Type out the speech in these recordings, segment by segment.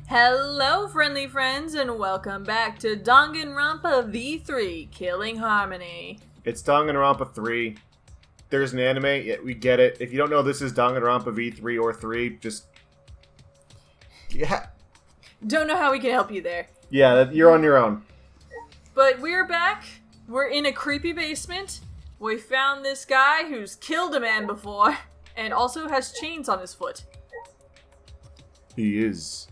Hello, friendly friends, and welcome back to Danganronpa V3, Killing Harmony. It's Danganronpa 3. There's an anime, yeah, we get it. If you don't know this is Danganronpa V3 or 3, just... Yeah. Don't know how we can help you there. Yeah, you're on your own. But we're back. We're in a creepy basement. We found this guy who's killed a man before, and also has chains on his foot. He is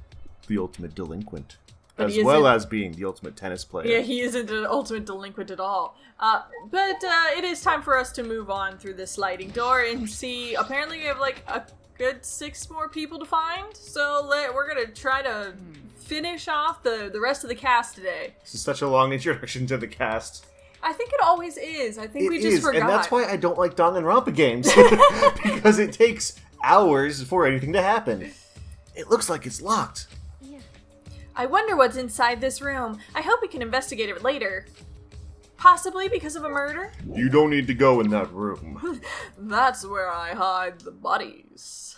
the ultimate delinquent. But as well as being the ultimate tennis player. Yeah, he isn't an ultimate delinquent at all. But it is time for us to move on through this sliding door and see. Apparently, we have like a good 6 more people to find. So we're gonna try to finish off the rest of the cast today. This is such a long introduction to the cast. I think it always is. I think we just forgot. And that's why I don't like Danganronpa games. Because it takes hours for anything to happen. It looks like it's locked. I wonder what's inside this room. I hope we can investigate it later. Possibly because of a murder? You don't need to go in that room. That's where I hide the bodies.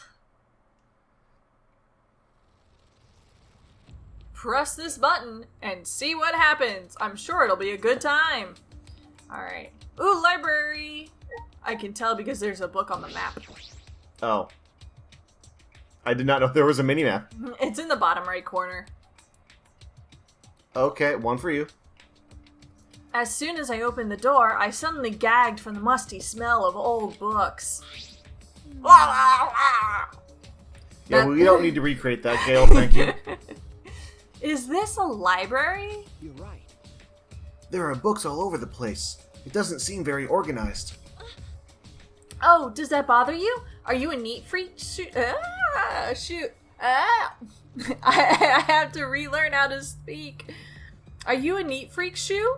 Press this button and see what happens. I'm sure it'll be a good time. Alright. Ooh, library! I can tell because there's a book on the map. Oh. I did not know there was a mini-map. It's in the bottom right corner. Okay, one for you. As soon as I opened the door, I suddenly gagged from the musty smell of old books. Yeah, well, we don't need to recreate that, Gale, thank you. Is this a library? You're right. There are books all over the place. It doesn't seem very organized. Oh, does that bother you? Are you a neat freak? Shoot. I have to relearn how to speak. Are you a neat freak shoe?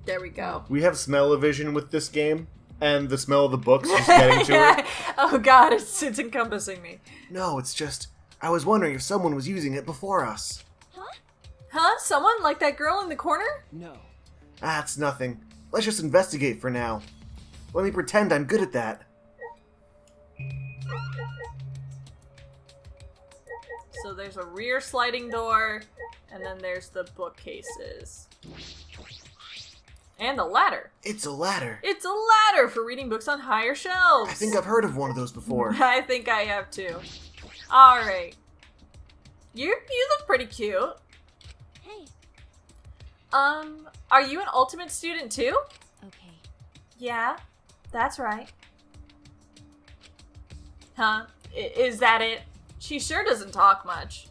There we go. We have smell-o-vision with this game, and the smell of the books is getting to it. Oh god, it's encompassing me. No, it's just, I was wondering if someone was using it before us. Huh? Someone? Like that girl in the corner? No. It's nothing. Let's just investigate for now. Let me pretend I'm good at that. So there's a rear sliding door, and then there's the bookcases. And a ladder. It's a ladder. It's a ladder for reading books on higher shelves. I think I've heard of one of those before. I think I have too. Alright. You look pretty cute. Hey. Are you an ultimate student too? Okay. Yeah, that's right. Huh? Is that it? She sure doesn't talk much.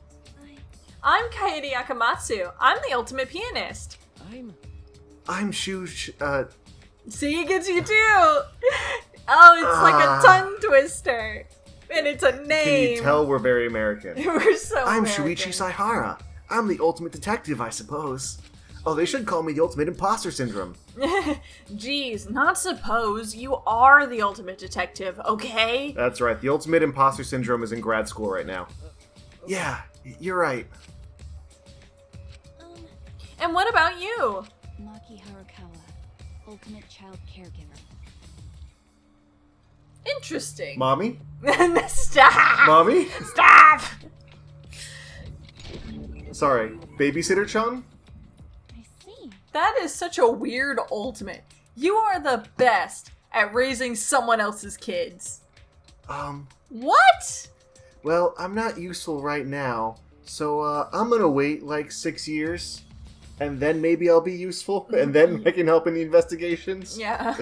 I'm Kaede Akamatsu. I'm the ultimate pianist. I'm See, it gets you too! Oh, it's like a tongue twister. And it's a name. Can you tell we're very American? We're so I'm American. Shuichi Saihara. I'm the ultimate detective, I suppose. Oh, they should call me the ultimate imposter syndrome. Jeez, not suppose. You are the ultimate detective, okay? That's right. The ultimate imposter syndrome is in grad school right now. Yeah, you're right. And what about you? Maki Harukawa, ultimate child caregiver. Interesting. Mommy? Stop! Mommy? Stop! Sorry, babysitter-chan? I see. That is such a weird ultimate. You are the best at raising someone else's kids. What? Well, I'm not useful right now, so I'm gonna wait like 6 years, and then maybe I'll be useful, and then I can help in the investigations. Yeah.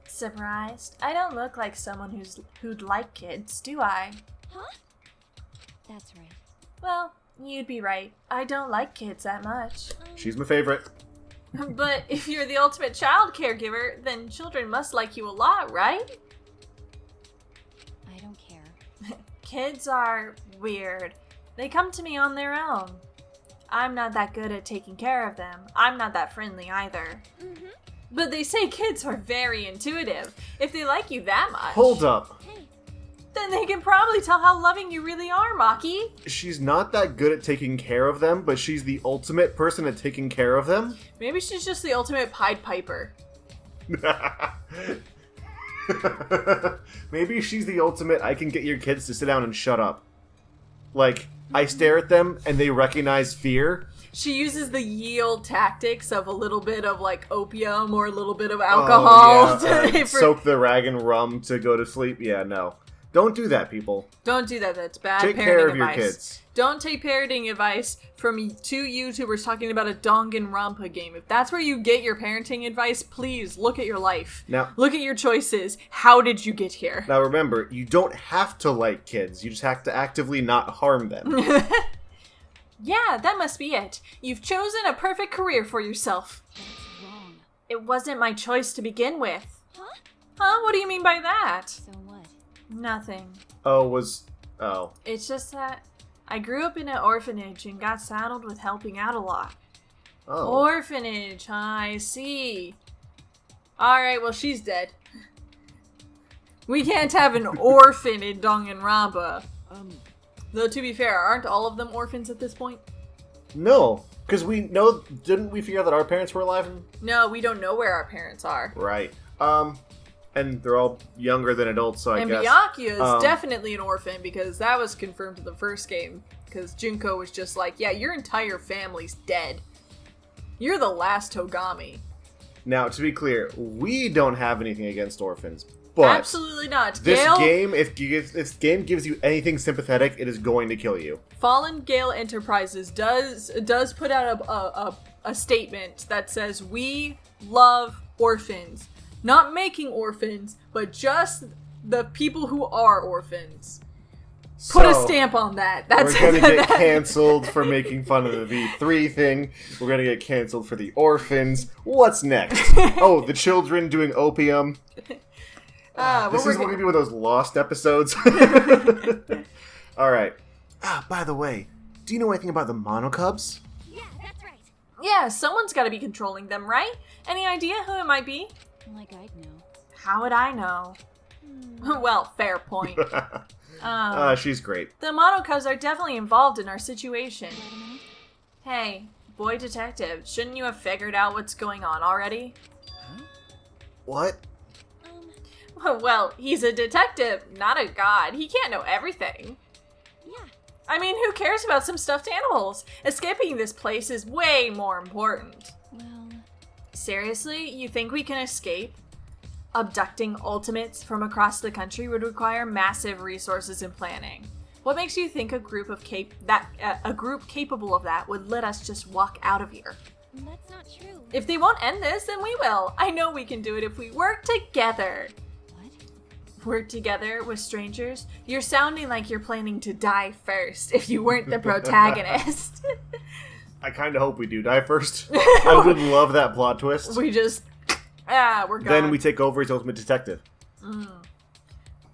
Surprised? I don't look like someone who'd like kids, do I? Huh? That's right. Well, you'd be right. I don't like kids that much. She's my favorite. But if you're the ultimate child caregiver, then children must like you a lot, right? I don't care. Kids are weird. They come to me on their own. I'm not that good at taking care of them. I'm not that friendly either. Mm-hmm. But they say kids are very intuitive. If they like you that much, Hold up. Hey. then they can probably tell how loving you really are, Maki. She's not that good at taking care of them, but she's the ultimate person at taking care of them? Maybe she's just the ultimate Pied Piper. Maybe she's the ultimate I can get your kids to sit down and shut up. Like, I stare at them and they recognize fear. She uses the yield tactics of a little bit of like opium or a little bit of alcohol. Soak the rag in rum to go to sleep. Yeah, no. Don't do that, people. Don't do that. That's bad Take parenting care of advice. your kids. Don't take parenting advice from two YouTubers talking about a Danganronpa game. If that's where you get your parenting advice, please look at your life. Now, look at your choices. How did you get here? Now remember, you don't have to like kids. You just have to actively not harm them. Yeah, that must be it. You've chosen a perfect career for yourself. That's wrong. It wasn't my choice to begin with. Huh? Huh? What do you mean by that? So what? Nothing. Oh. It's just that I grew up in an orphanage and got saddled with helping out a lot. Oh. Orphanage, huh? I see. Alright, well, she's dead. We can't have an orphan in Danganronpa. Though, to be fair, aren't all of them orphans at this point? No. Because didn't we figure out that our parents were alive? No, we don't know where our parents are. Right. And they're all younger than adults, so I and guess. Byakuya is definitely an orphan, because that was confirmed in the first game. Because Junko was just like, yeah, your entire family's dead. You're the last Togami. Now, to be clear, we don't have anything against orphans, but absolutely not. This Gale, game, if this game gives you anything sympathetic, it is going to kill you. FallenGale Enterprises does put out a statement that says we love orphans. Not making orphans, but just the people who are orphans. Put a stamp on that. That's we're gonna get canceled for making fun of the V3 thing. We're gonna get canceled for the orphans. What's next? Oh, the children doing opium. This is gonna be one of those lost episodes. Alright. By the way, do you know anything about the monocubs? Yeah, that's right. Yeah, someone's gotta be controlling them, right? Any idea who it might be? Like I'd know. How would I know? Well, fair point. She's great. The monocubs are definitely involved in our situation. Wait a minute. Hey, boy detective, shouldn't you have figured out what's going on already? What? Well, he's a detective, not a god. He can't know everything. Yeah. I mean, who cares about some stuffed animals? Escaping this place is way more important. Well, Seriously? You think we can escape? Abducting ultimates from across the country would require massive resources and planning. What makes you think a group capable of that would let us just walk out of here? that's not true. If they won't end this, then we will. I know we can do it if we work together. What? Work together with strangers? You're sounding like you're planning to die first if you weren't the protagonist. I kind of hope we do die first. I would love that plot twist. We just... we're gone. Then we take over as ultimate detective.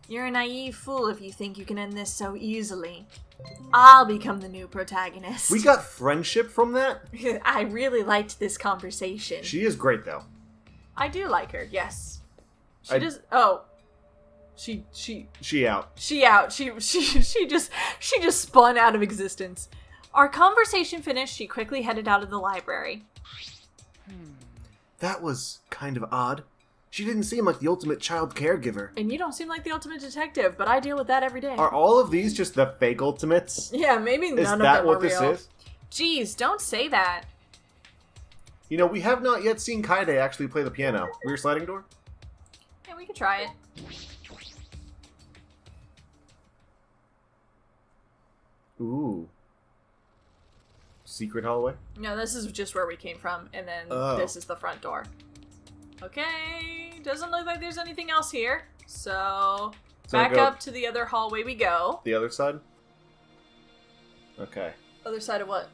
You're a naive fool if you think you can end this so easily. I'll become the new protagonist. We got friendship from that? I really liked this conversation. She is great, though. I do like her, yes. She I- does... Oh. She out. She out. She just spun out of existence. Our conversation finished, she quickly headed out of the library. That was kind of odd. She didn't seem like the ultimate child caregiver. And you don't seem like the ultimate detective, but I deal with that every day. Are all of these just the fake ultimates? Yeah, maybe Is none of that them what are this real. is? Jeez, don't say that. You know, we have not yet seen Kaide actually play the piano. Rear sliding door? Yeah, we could try it. Ooh. Secret hallway? No, this is just where we came from, and then this is the front door. Okay, doesn't look like there's anything else here. So, back up to the other hallway we go. The other side? Okay. Other side of what?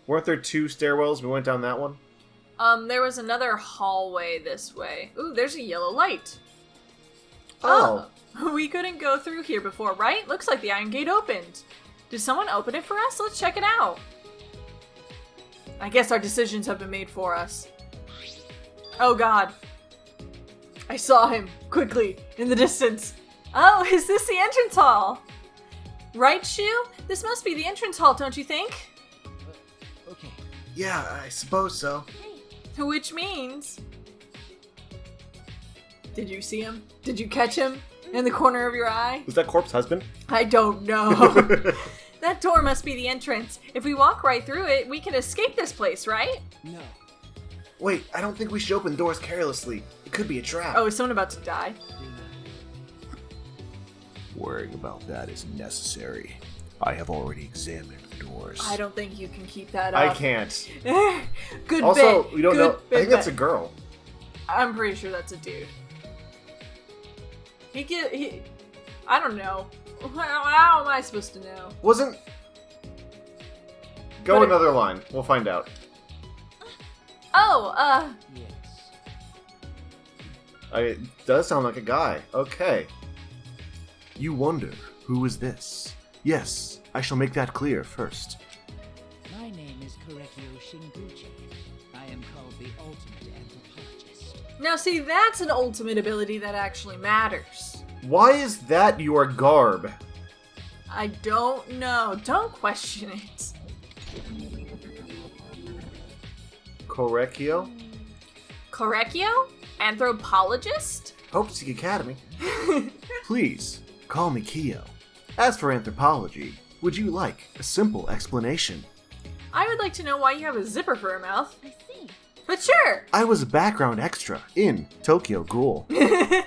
Weren't there two stairwells? We went down that one? There was another hallway this way. Ooh, there's a yellow light. Oh. We couldn't go through here before, right? Looks like the iron gate opened. Did someone open it for us? Let's check it out. I guess our decisions have been made for us. Oh god. I saw him, quickly, in the distance. Oh, is this the entrance hall? Right, Shu? This must be the entrance hall, don't you think? Okay. Yeah, I suppose so. Which means... Did you see him? Did you catch him in the corner of your eye? Was that Corp's husband? I don't know. That door must be the entrance. If we walk right through it, we can escape this place, right? No. Wait, I don't think we should open doors carelessly. It could be a trap. Oh, is someone about to die? Worrying about that isn't necessary. I have already examined the doors. I don't think you can keep that up. I can't. Good Also, bit. we don't Good know. I bit think that's a bet. girl. I'm pretty sure that's a dude. I don't know. How am I supposed to know? Wasn't. Go But it- another line. We'll find out. Oh, Yes. It does sound like a guy. Okay. You wonder, who is this? Yes, I shall make that clear first. My name is Korekio Shinguchi. I am called the Ultimate Anthropologist. now see, that's an ultimate ability that actually matters. Why is that your garb? I don't know. Don't question it. Korekio? Correcchio? Anthropologist? Hope Seek Academy. Please, call me Kyo. As for anthropology, would you like a simple explanation? I would like to know why you have a zipper for a mouth. I see. But sure. I was a background extra in Tokyo Ghoul. Anthropology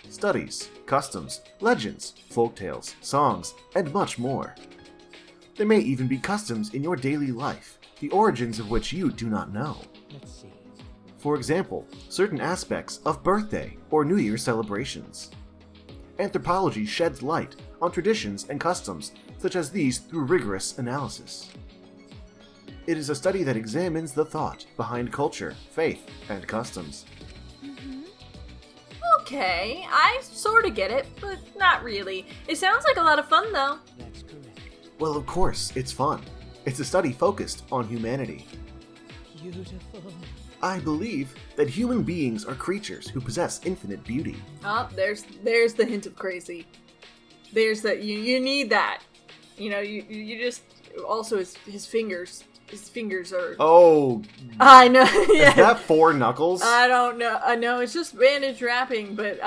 is... Studies, customs, legends, folktales, songs, and much more. There may even be customs in your daily life, the origins of which you do not know. Let's see. For example, certain aspects of birthday or New Year celebrations. Anthropology sheds light on traditions and customs such as these through rigorous analysis. It is a study that examines the thought behind culture, faith, and customs. Okay, I sort of get it, but not really. It sounds like a lot of fun, though. That's correct. Well, of course, it's fun. It's a study focused on humanity. Beautiful. I believe that human beings are creatures who possess infinite beauty. Oh, there's the hint of crazy. There's that you need that. You know, you just also his fingers are. Oh, I know. Yeah. is that 4 knuckles? I don't know. I know it's just bandage wrapping, but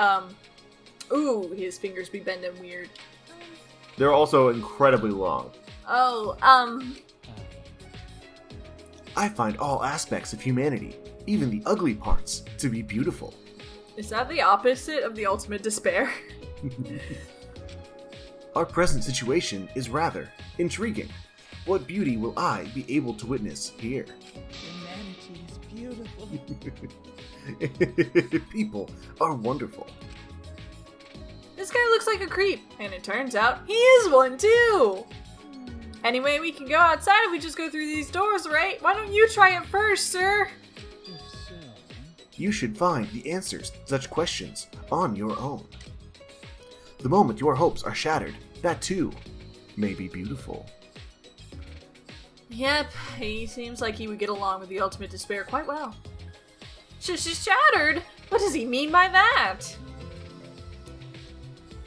ooh, his fingers be bending weird. They're also incredibly long. Oh, I find all aspects of humanity, even the ugly parts, to be beautiful. is that the opposite of the ultimate despair? Our present situation is rather intriguing. What beauty will I be able to witness here? Humanity is beautiful. People are wonderful. This guy looks like a creep, and it turns out he is one too. Anyway, we can go outside if we just go through these doors, right? Why don't you try it first, sir? If so, You should find the answers to such questions on your own. The moment your hopes are shattered, that too may be beautiful. Yep, he seems like he would get along with the ultimate despair quite well. She's shattered? What does he mean by that?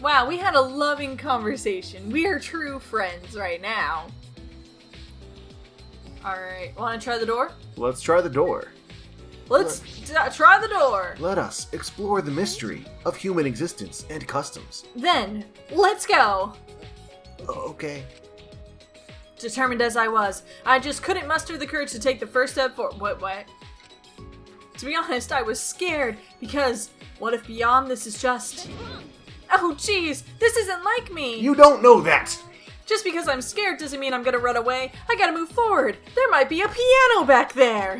Wow, we had a loving conversation. We are true friends right now. Alright, wanna try the door? Let's try the door. Let's try the door! Let us explore the mystery of human existence and customs. Then, let's go! Okay. Determined as I was, I just couldn't muster the courage to take the first step for- What? To be honest, I was scared, because what if beyond this is just... Oh jeez, this isn't like me! You don't know that! Just because I'm scared doesn't mean I'm gonna run away. I gotta move forward. There might be a piano back there. are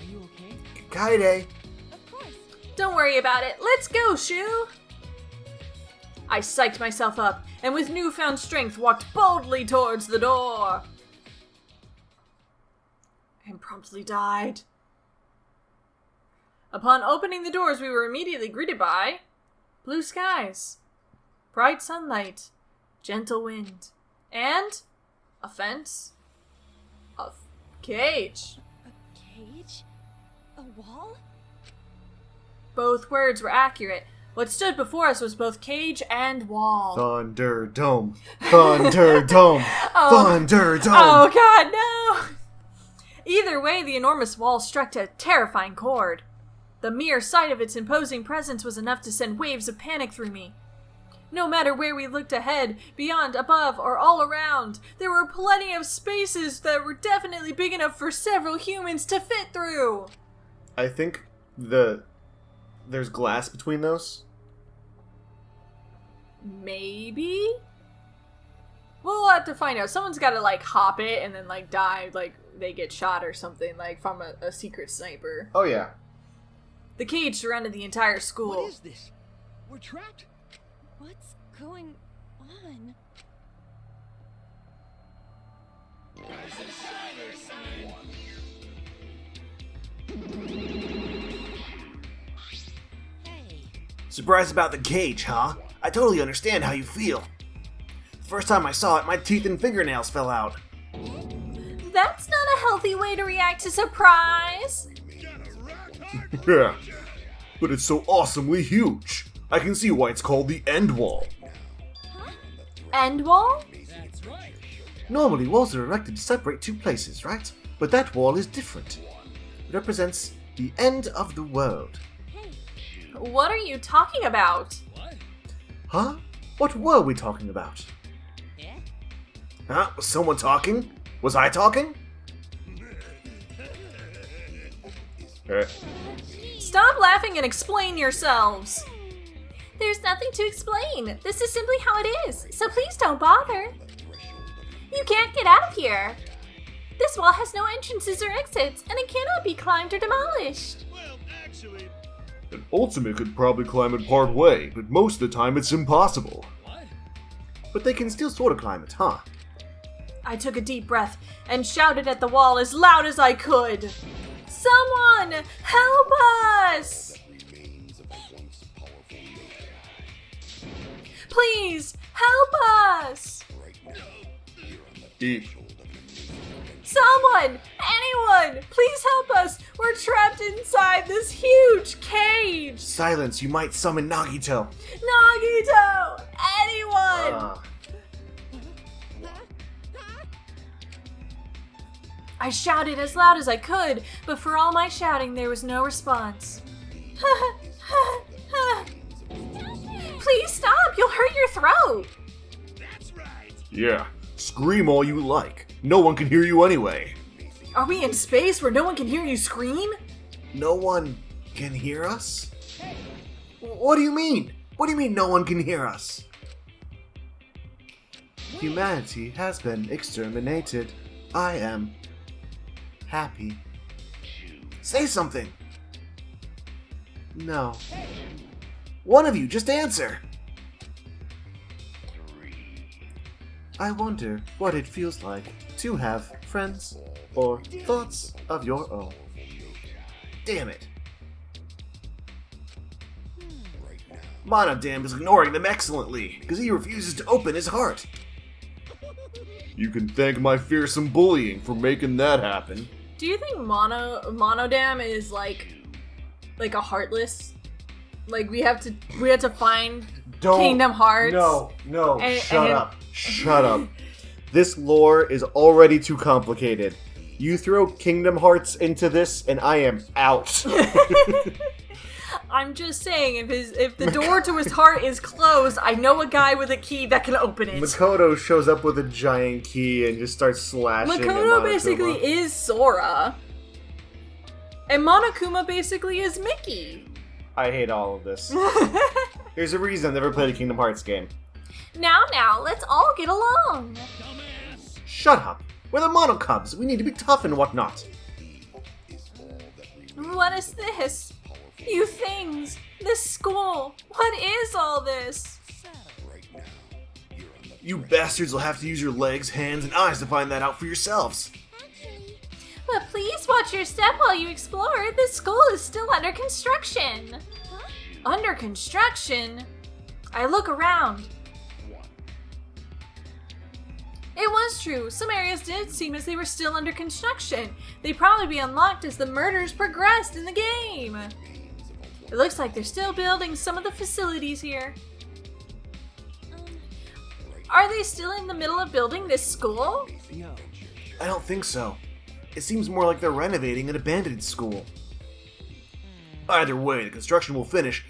you okay? Kaede. Of course. Don't worry about it. Let's go, Shu. I psyched myself up and with newfound strength walked boldly towards the door. And promptly died. Upon opening the doors, we were immediately greeted by blue skies, bright sunlight, gentle wind, and a fence, a cage. A cage? A wall? Both words were accurate. What stood before us was both cage and wall. Thunderdome. Thunderdome. Oh. Thunderdome. Oh god, no! Either way, the enormous wall struck a terrifying chord. The mere sight of its imposing presence was enough to send waves of panic through me. No matter where we looked ahead, beyond, above, or all around, there were plenty of spaces that were definitely big enough for several humans to fit through. I think there's glass between those. Maybe? We'll have to find out. Someone's gotta, like, hop it and then, like, die, like, they get shot or something, like, from a secret sniper. Oh, yeah. The cage surrounded the entire school. What is this? We're trapped? What's going on? Hey, Surprised about the cage, huh? I totally understand how you feel. The first time I saw it, my teeth and fingernails fell out. That's not a healthy way to react to surprise. Yeah. But it's so awesomely huge. I can see why it's called the end wall. End wall? That's right. Normally, walls are erected to separate two places, right? But that wall is different. It represents the end of the world. What are you talking about? What? Huh? What were we talking about? Yeah? Huh? Was someone talking? Was I talking? Stop laughing and explain yourselves. There's nothing to explain. This is simply how it is, so please don't bother. You can't get out of here. This wall has no entrances or exits, and it cannot be climbed or demolished. Well, actually... An ultimate could probably climb it part way, but most of the time it's impossible. What? But they can still sort of climb it, huh? I took a deep breath and shouted at the wall as loud as I could. Someone, help us! Please, help us! Eat. Someone! Anyone! Please help us! We're trapped inside this huge cage! Silence, you might summon Nagito. Nagito! Anyone! I shouted as loud as I could, but for all my shouting, there was no response. Please stop! You'll hurt your throat! That's right. Yeah. Scream all you like. No one can hear you anyway. Are we in space where no one can hear you scream? No one can hear us? What do you mean? What do you mean no one can hear us? Humanity has been exterminated. I am happy. Say something. No. One of you, just answer. I wonder what it feels like to have friends or thoughts of your own. Damn it. Monodam is ignoring them excellently because he refuses to open his heart. You can thank my fearsome bullying for making that happen. Do you think Monodam is like a heartless? Like we have to find Kingdom Hearts. No, And- shut and- up. Shut up. This lore is already too complicated. You throw Kingdom Hearts into this, and I am out. I'm just saying, if the door to his heart is closed, I know a guy with a key that can open it. Makoto shows up with a giant key and just starts slashing at Makoto Monokuma. basically is Sora. And Monokuma basically is Mickey. I hate all of this. There's a reason I've never played a Kingdom Hearts game. Now, let's all get along. Dumbass. Shut up. We're the Monocubs. We need to be tough and whatnot. What is this? You things. This school. What is all this? You bastards will have to use your legs, hands, and eyes to find that out for yourselves. But please watch your step while you explore. This school is still under construction. Under construction? I look around. It was true. Some areas did seem as they were still under construction. They'd probably be unlocked as the murders progressed in the game. It looks like they're still building some of the facilities here. Are they still in the middle of building this school? No. I don't think so. It seems more like they're renovating an abandoned school. Either way, the construction will finish,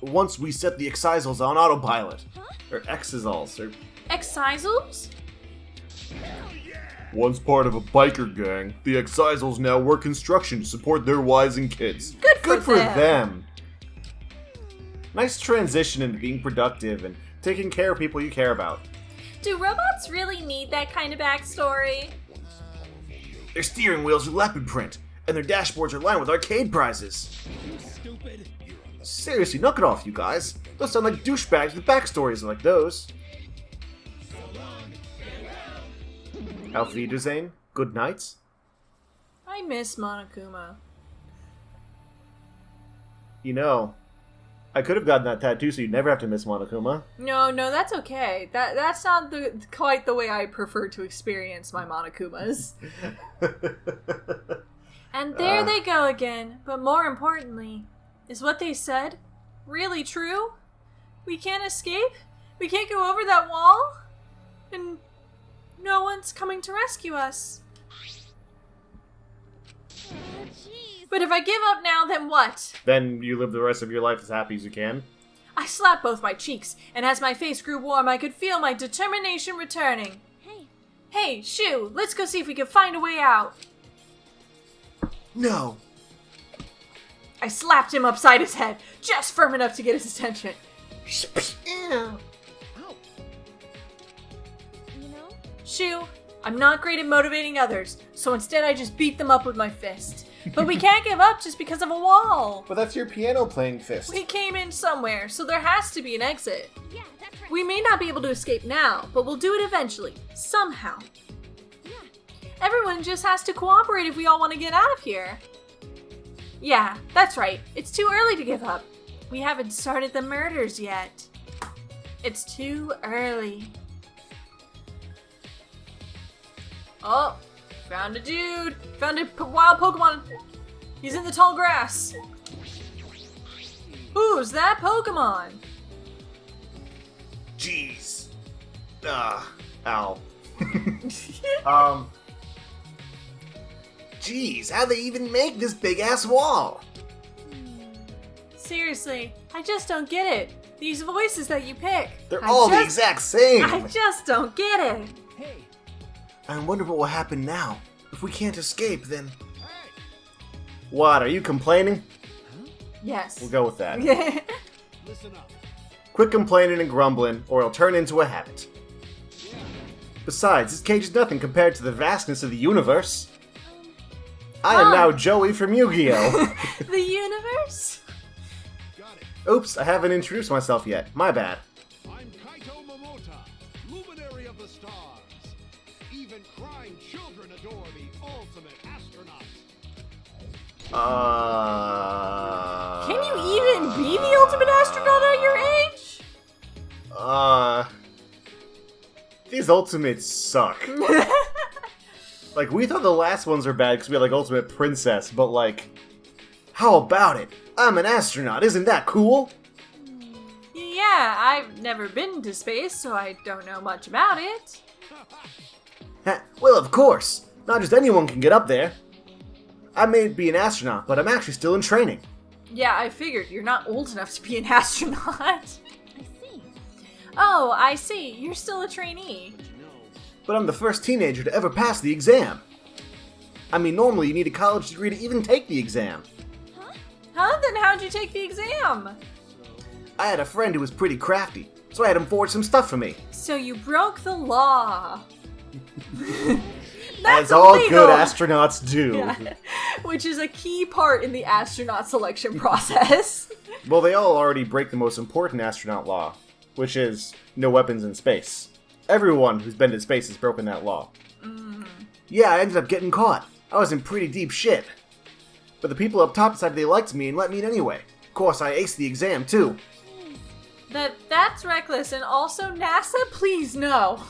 once we set the excisals on autopilot. Or exisals, or... Excisals? Once part of a biker gang, the excisals now work construction to support their wives and kids. Good for them! Nice transition into being productive and taking care of people you care about. Do robots really need that kind of backstory? Their steering wheels are leopard print, and their dashboards are lined with arcade prizes. Stupid. Seriously, knock it off, you guys. Those sound like douchebags with backstories like those. Auf Wiedersehen. Good nights. I miss Monokuma. You know, I could have gotten that tattoo so you'd never have to miss Monokuma. No, that's okay. That's not quite the way I prefer to experience my Monokumas. And there they go again. But more importantly, is what they said really true? We can't escape? We can't go over that wall? And no one's coming to rescue us. But if I give up now, then what? Then you live the rest of your life as happy as you can. I slapped both my cheeks, and as my face grew warm, I could feel my determination returning. Hey, Shu, let's go see if we can find a way out. No. I slapped him upside his head, just firm enough to get his attention. You know? Shu, I'm not great at motivating others, so instead I just beat them up with my fist. But we can't give up just because of a wall. But that's your piano playing fist. We came in somewhere, so there has to be an exit. Yeah, that's right. We may not be able to escape now, but we'll do it eventually. Somehow. Yeah. Everyone just has to cooperate if we all want to get out of here. Yeah, that's right. It's too early to give up. We haven't started the murders yet. It's too early. Oh, found a dude. Found a wild Pokemon. He's in the tall grass. Who's that Pokemon? Jeez. Ow. Jeez, how'd they even make this big-ass wall? Seriously, I just don't get it. These voices that you pick. They're all the exact same. I just don't get it. Hey, I wonder what will happen now. If we can't escape, then... What, are you complaining? Yes. We'll go with that. listen up. Quit complaining and grumbling, or it'll turn into a habit. Besides, this cage is nothing compared to the vastness of the universe. I am now Joey from Yu-Gi-Oh! The universe? Got it. Oops, I haven't introduced myself yet. My bad. I'm Kaito Momota, luminary of the stars. Even crying children adore the ultimate astronaut. Can you even be the ultimate astronaut at your age? These ultimates suck. Like, we thought the last ones were bad because we had, like, Ultimate Princess, but, like, how about it? I'm an astronaut, isn't that cool? Yeah, I've never been to space, so I don't know much about it. Well, of course. Not just anyone can get up there. I may be an astronaut, but I'm actually still in training. Yeah, I figured. You're not old enough to be an astronaut. I see. Oh, I see. You're still a trainee. But I'm the first teenager to ever pass the exam. I mean, normally you need a college degree to even take the exam. Huh? Then how'd you take the exam? I had a friend who was pretty crafty, so I had him forge some stuff for me. So you broke the law. As all good astronauts do. Yeah. Which is a key part in the astronaut selection process. Well, they all already break the most important astronaut law, which is no weapons in space. Everyone who's been to space has broken that law. Yeah, I ended up getting caught. I was in pretty deep shit. But the people up top decided they liked me and let me in anyway. Of course, I aced the exam, too. That's reckless, and also NASA, please no.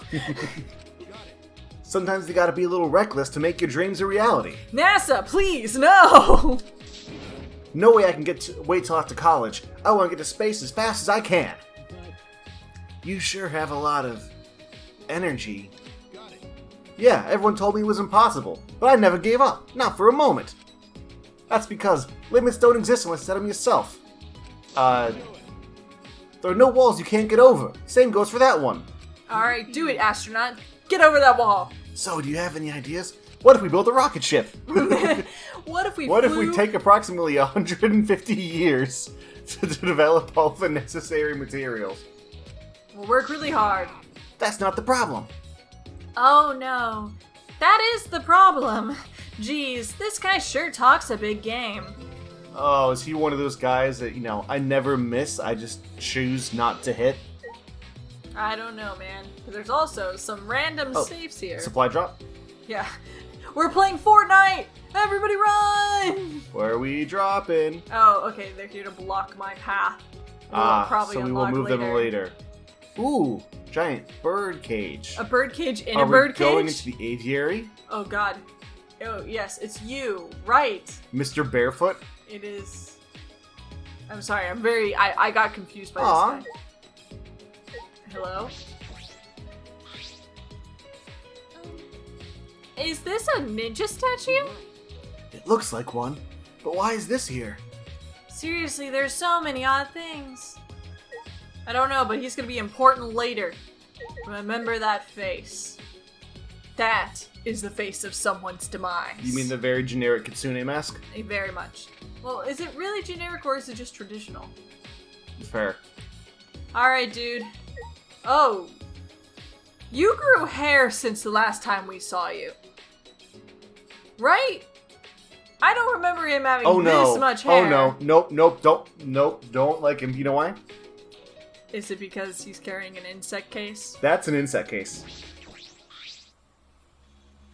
Sometimes you gotta be a little reckless to make your dreams a reality. NASA, please no. No way I can wait till after college. I want to get to space as fast as I can. You sure have a lot of energy. Yeah, everyone told me it was impossible, but I never gave up. Not for a moment. That's because limits don't exist unless you set them yourself. There are no walls you can't get over. Same goes for that one. Alright, do it, astronaut. Get over that wall. So, do you have any ideas? What if we build a rocket ship? What if we What if flew- we take approximately 150 years to develop all the necessary materials? We'll work really hard. That's not the problem. Oh no. That is the problem. Geez, this guy sure talks a big game. Oh, is he one of those guys that, I never miss, I just choose not to hit? I don't know, man. There's also some random safes here. Supply drop? Yeah. We're playing Fortnite! Everybody run! Where are we dropping? Oh, okay, they're here to block my path. We'll probably so we will unlock move them later. Ooh, giant bird cage. A bird cage in Are a bird we going cage? into the aviary? Oh god. Oh yes, it's you. Right. Mr. Barefoot? It is. I'm sorry, I got confused by Aw. this guy. Hello? Is this a ninja statue? It looks like one. But why is this here? Seriously, there's so many odd things. I don't know, but he's gonna be important later. Remember that face. That is the face of someone's demise. You mean the very generic Kitsune mask? Very much. Well, is it really generic or is it just traditional? Fair. Alright, dude. Oh. You grew hair since the last time we saw you. Right? I don't remember him having this much hair. Oh no. Nope, don't like him. You know why? Is it because he's carrying an insect case? That's an insect case.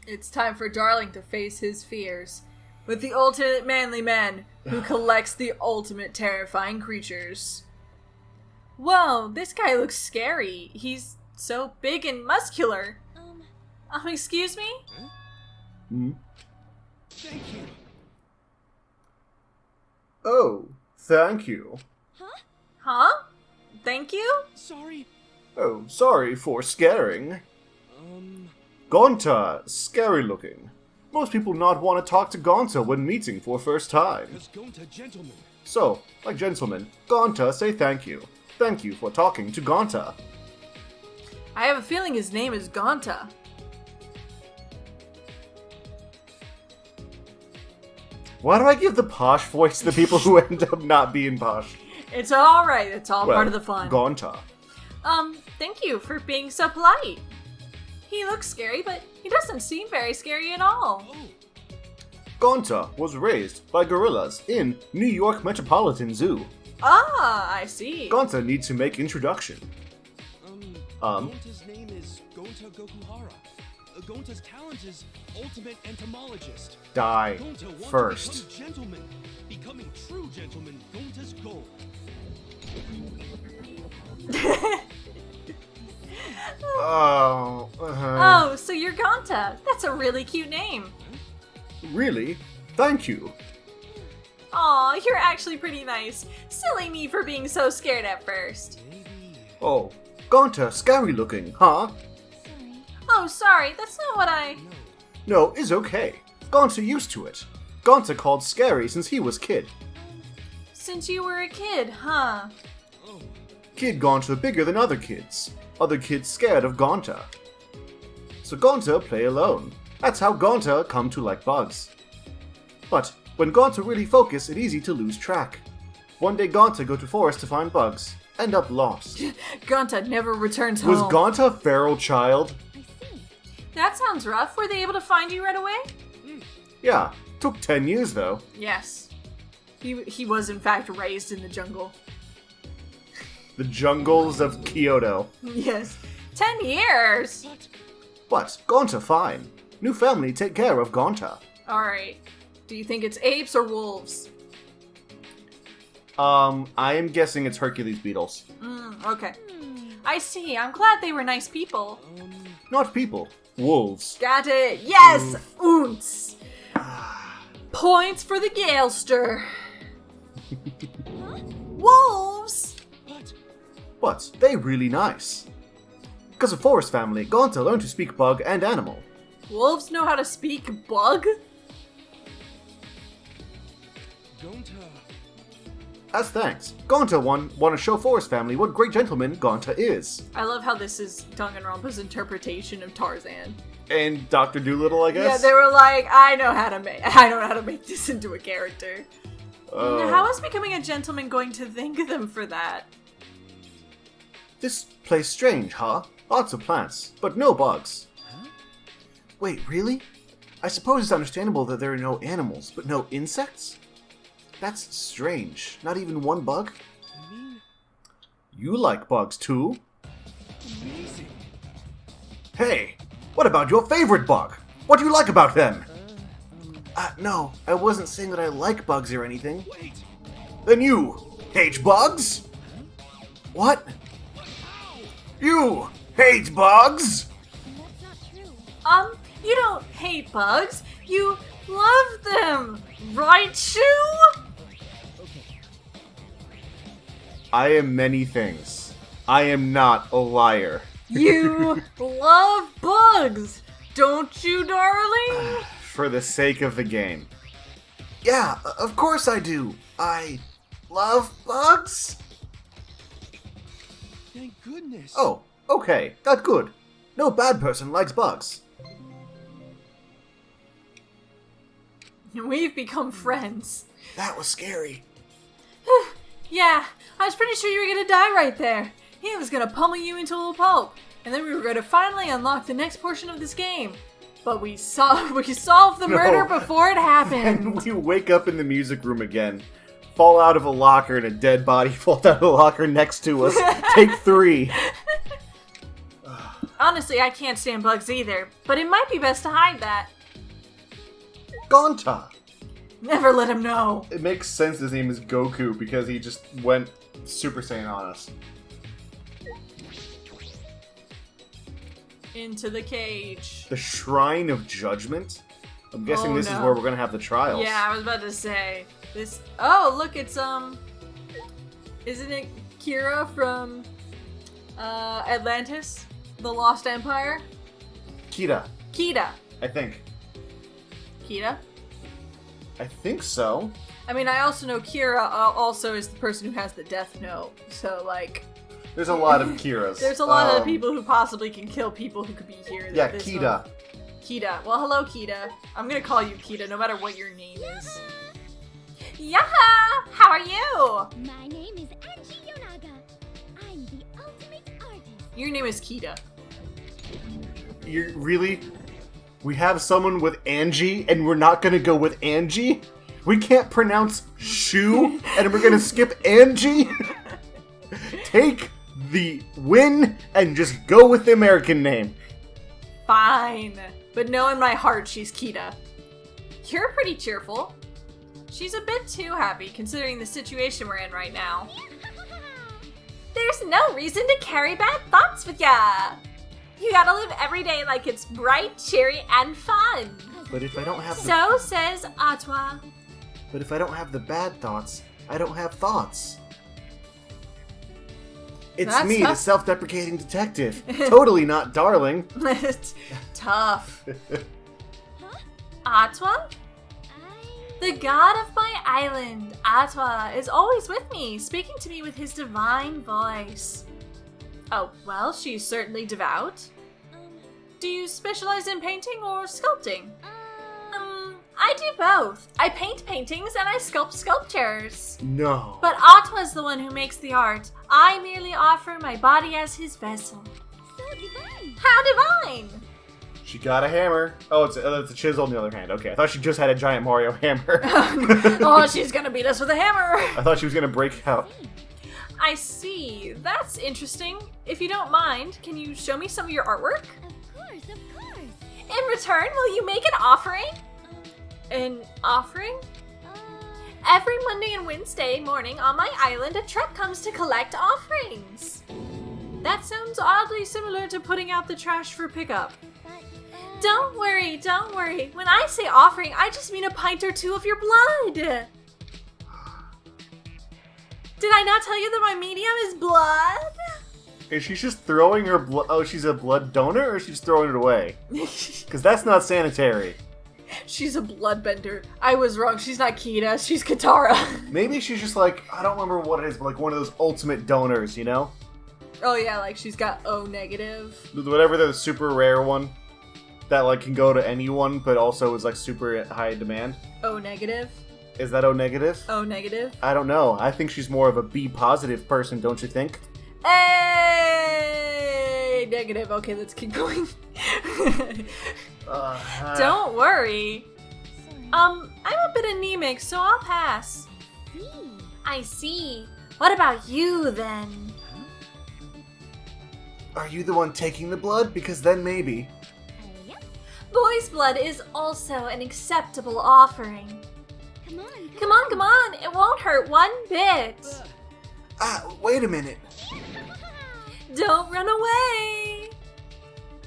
It's time for Darling to face his fears with the ultimate manly man who collects the ultimate terrifying creatures. Whoa, this guy looks scary. He's so big and muscular. Excuse me? Hmm? Thank you. Oh, thank you. Huh? Thank you? Sorry. Oh, sorry for scaring. Gonta, scary looking. Most people not want to talk to Gonta when meeting for first time. Let's go to gentlemen. So, like gentlemen, Gonta say thank you. Thank you for talking to Gonta. I have a feeling his name is Gonta. Why do I give the posh voice to the people who end up not being posh? It's alright, it's all Well, part of the fun. Gonta. Thank you for being so polite. He looks scary, but he doesn't seem very scary at all. Gonta was raised by gorillas in New York Metropolitan Zoo. Ah, I see. Gonta needs to make introduction. Gonta's name is Gonta Gokuhara. Gonta's talent is ultimate entomologist. Die Gonta wants first. to become gentleman. Becoming true gentleman, Gonta's goal. Oh, so you're Gonta. That's a really cute name. Really? Thank you. Aw, you're actually pretty nice. Silly me for being so scared at first. Oh, Gonta, scary looking, huh? Sorry. Oh, sorry, that's not what I... No, it's okay. Gonta used to it. Gonta called scary since he was kid. Since you were a kid, huh? Kid Gonta bigger than other kids. Other kids scared of Gonta. So Gonta play alone. That's how Gonta come to like bugs. But when Gonta really focus, it's easy to lose track. One day Gonta go to forest to find bugs. End up lost. Gonta never returns home. Was Gonta a feral child? I see. That sounds rough. Were they able to find you right away? Yeah. Took 10 years though. Yes. He was in fact raised in the jungle. The jungles of Kyoto. Yes. 10 years! But Gonta fine. New family take care of Gonta. Alright. Do you think it's apes or wolves? I am guessing it's Hercules beetles. Okay. I see. I'm glad they were nice people. Not people. Wolves. Got it. Yes! Oonts! Points for the Galester. Wolves! But they really nice. Because of Forest family, Gonta learned to speak bug and animal. Wolves know how to speak bug? Gonta As thanks, Gonta want to show Forest family what great gentleman Gonta is. I love how this is Danganronpa's interpretation of Tarzan. And Dr. Doolittle, I guess? Yeah, they were like, I know how to make this into a character. How is becoming a gentleman going to thank them for that? This place strange, huh? Lots of plants, but no bugs. Huh? Wait, really? I suppose it's understandable that there are no animals, but no insects? That's strange. Not even one bug? You like bugs too? Amazing. Hey, what about your favorite bug? What do you like about them? No, I wasn't saying that I like bugs or anything. Wait. Then you hate bugs? What? You hate bugs? That's not true. You don't hate bugs. You love them, right, Shu? I am many things. I am not a liar. You love bugs, don't you, darling? For the sake of the game. Yeah, of course I do. I love bugs. Thank goodness. Oh, okay, that's good. No bad person likes bugs. We've become friends. That was scary. Yeah, I was pretty sure you were gonna die right there. He was gonna pummel you into a pulp, and then we were gonna finally unlock the next portion of this game. But we solved the murder before it happened. And we wake up in the music room again. Fall out of a locker and a dead body falls out of the locker next to us. Take 3. Honestly, I can't stand bugs either, but it might be best to hide that. Gonta. Never let him know. It makes sense his name is Goku because he just went Super Saiyan on us. Into the cage. The Shrine of Judgment? I'm guessing Oh, this is no. where we're gonna have the trials. Yeah, I was about to say this. Oh, look, it's isn't it Kira from Atlantis, the Lost Empire? Kita, Kita. I think. Kita. I think so. I mean, I also know Kira also is the person who has the death note. So like, There's a lot of Kiras. there's a lot of people who possibly can kill people who could be here. Yeah, this Kita. moment. Kita. Well, hello, Kita. I'm gonna call you Kita, no matter what your name is. Yaha! How are you? My name is Angie Yonaga. I'm the ultimate artist. Your name is Kita. You really? We have someone with Angie, and we're not gonna go with Angie? We can't pronounce Shu, and we're gonna skip Angie? Take the win and just go with the American name. Fine. But no, in my heart, she's Kita. You're pretty cheerful. She's a bit too happy, considering the situation we're in right now. There's no reason to carry bad thoughts with ya. You gotta live every day like it's bright, cheery, and fun. But if I don't have So says Atwa. But if I don't have the bad thoughts, I don't have thoughts. It's That's me, the tough. self-deprecating detective. Totally not darling. Tough. Atwa? The god of my island, Atwa, is always with me, speaking to me with his divine voice. Oh, well, she's certainly devout. Do you specialize in painting or sculpting? I do both. I paint paintings and I sculpt sculptures. No. But Atwa's the one who makes the art. I merely offer my body as his vessel. So divine. How divine! She got a hammer. Oh, it's a chisel on the other hand. Okay, I thought she just had a giant Mario hammer. Oh, she's gonna beat us with a hammer! I thought she was gonna break out. I see. That's interesting. If you don't mind, can you show me some of your artwork? Of course, of course. In return, will you make an offering? An offering? Every Monday and Wednesday morning on my island, a truck comes to collect offerings. That sounds oddly similar to putting out the trash for pickup. But, Don't worry, don't worry. When I say offering, I just mean a pint or two of your blood. Did I not tell you that my medium is blood? Is she just throwing her blood? Oh, she's a blood donor, or she's throwing it away? Because that's not sanitary. She's a bloodbender. I was wrong. She's not Kita. She's Katara. Maybe she's just like, I don't remember what it is, but like one of those ultimate donors, you know? Oh yeah, like she's got O negative. Whatever the super rare one that like can go to anyone, but also is like super high demand. O negative. Is that O negative? O negative. I don't know. I think she's more of a B positive person, don't you think? Hey, negative. Okay, let's keep going. Don't worry. I'm a bit anemic, so I'll pass. I see. What about you then? Are you the one taking the blood? Because then maybe. Boy's blood is also an acceptable offering. Come on. It won't hurt one bit. Wait a minute. Don't run away.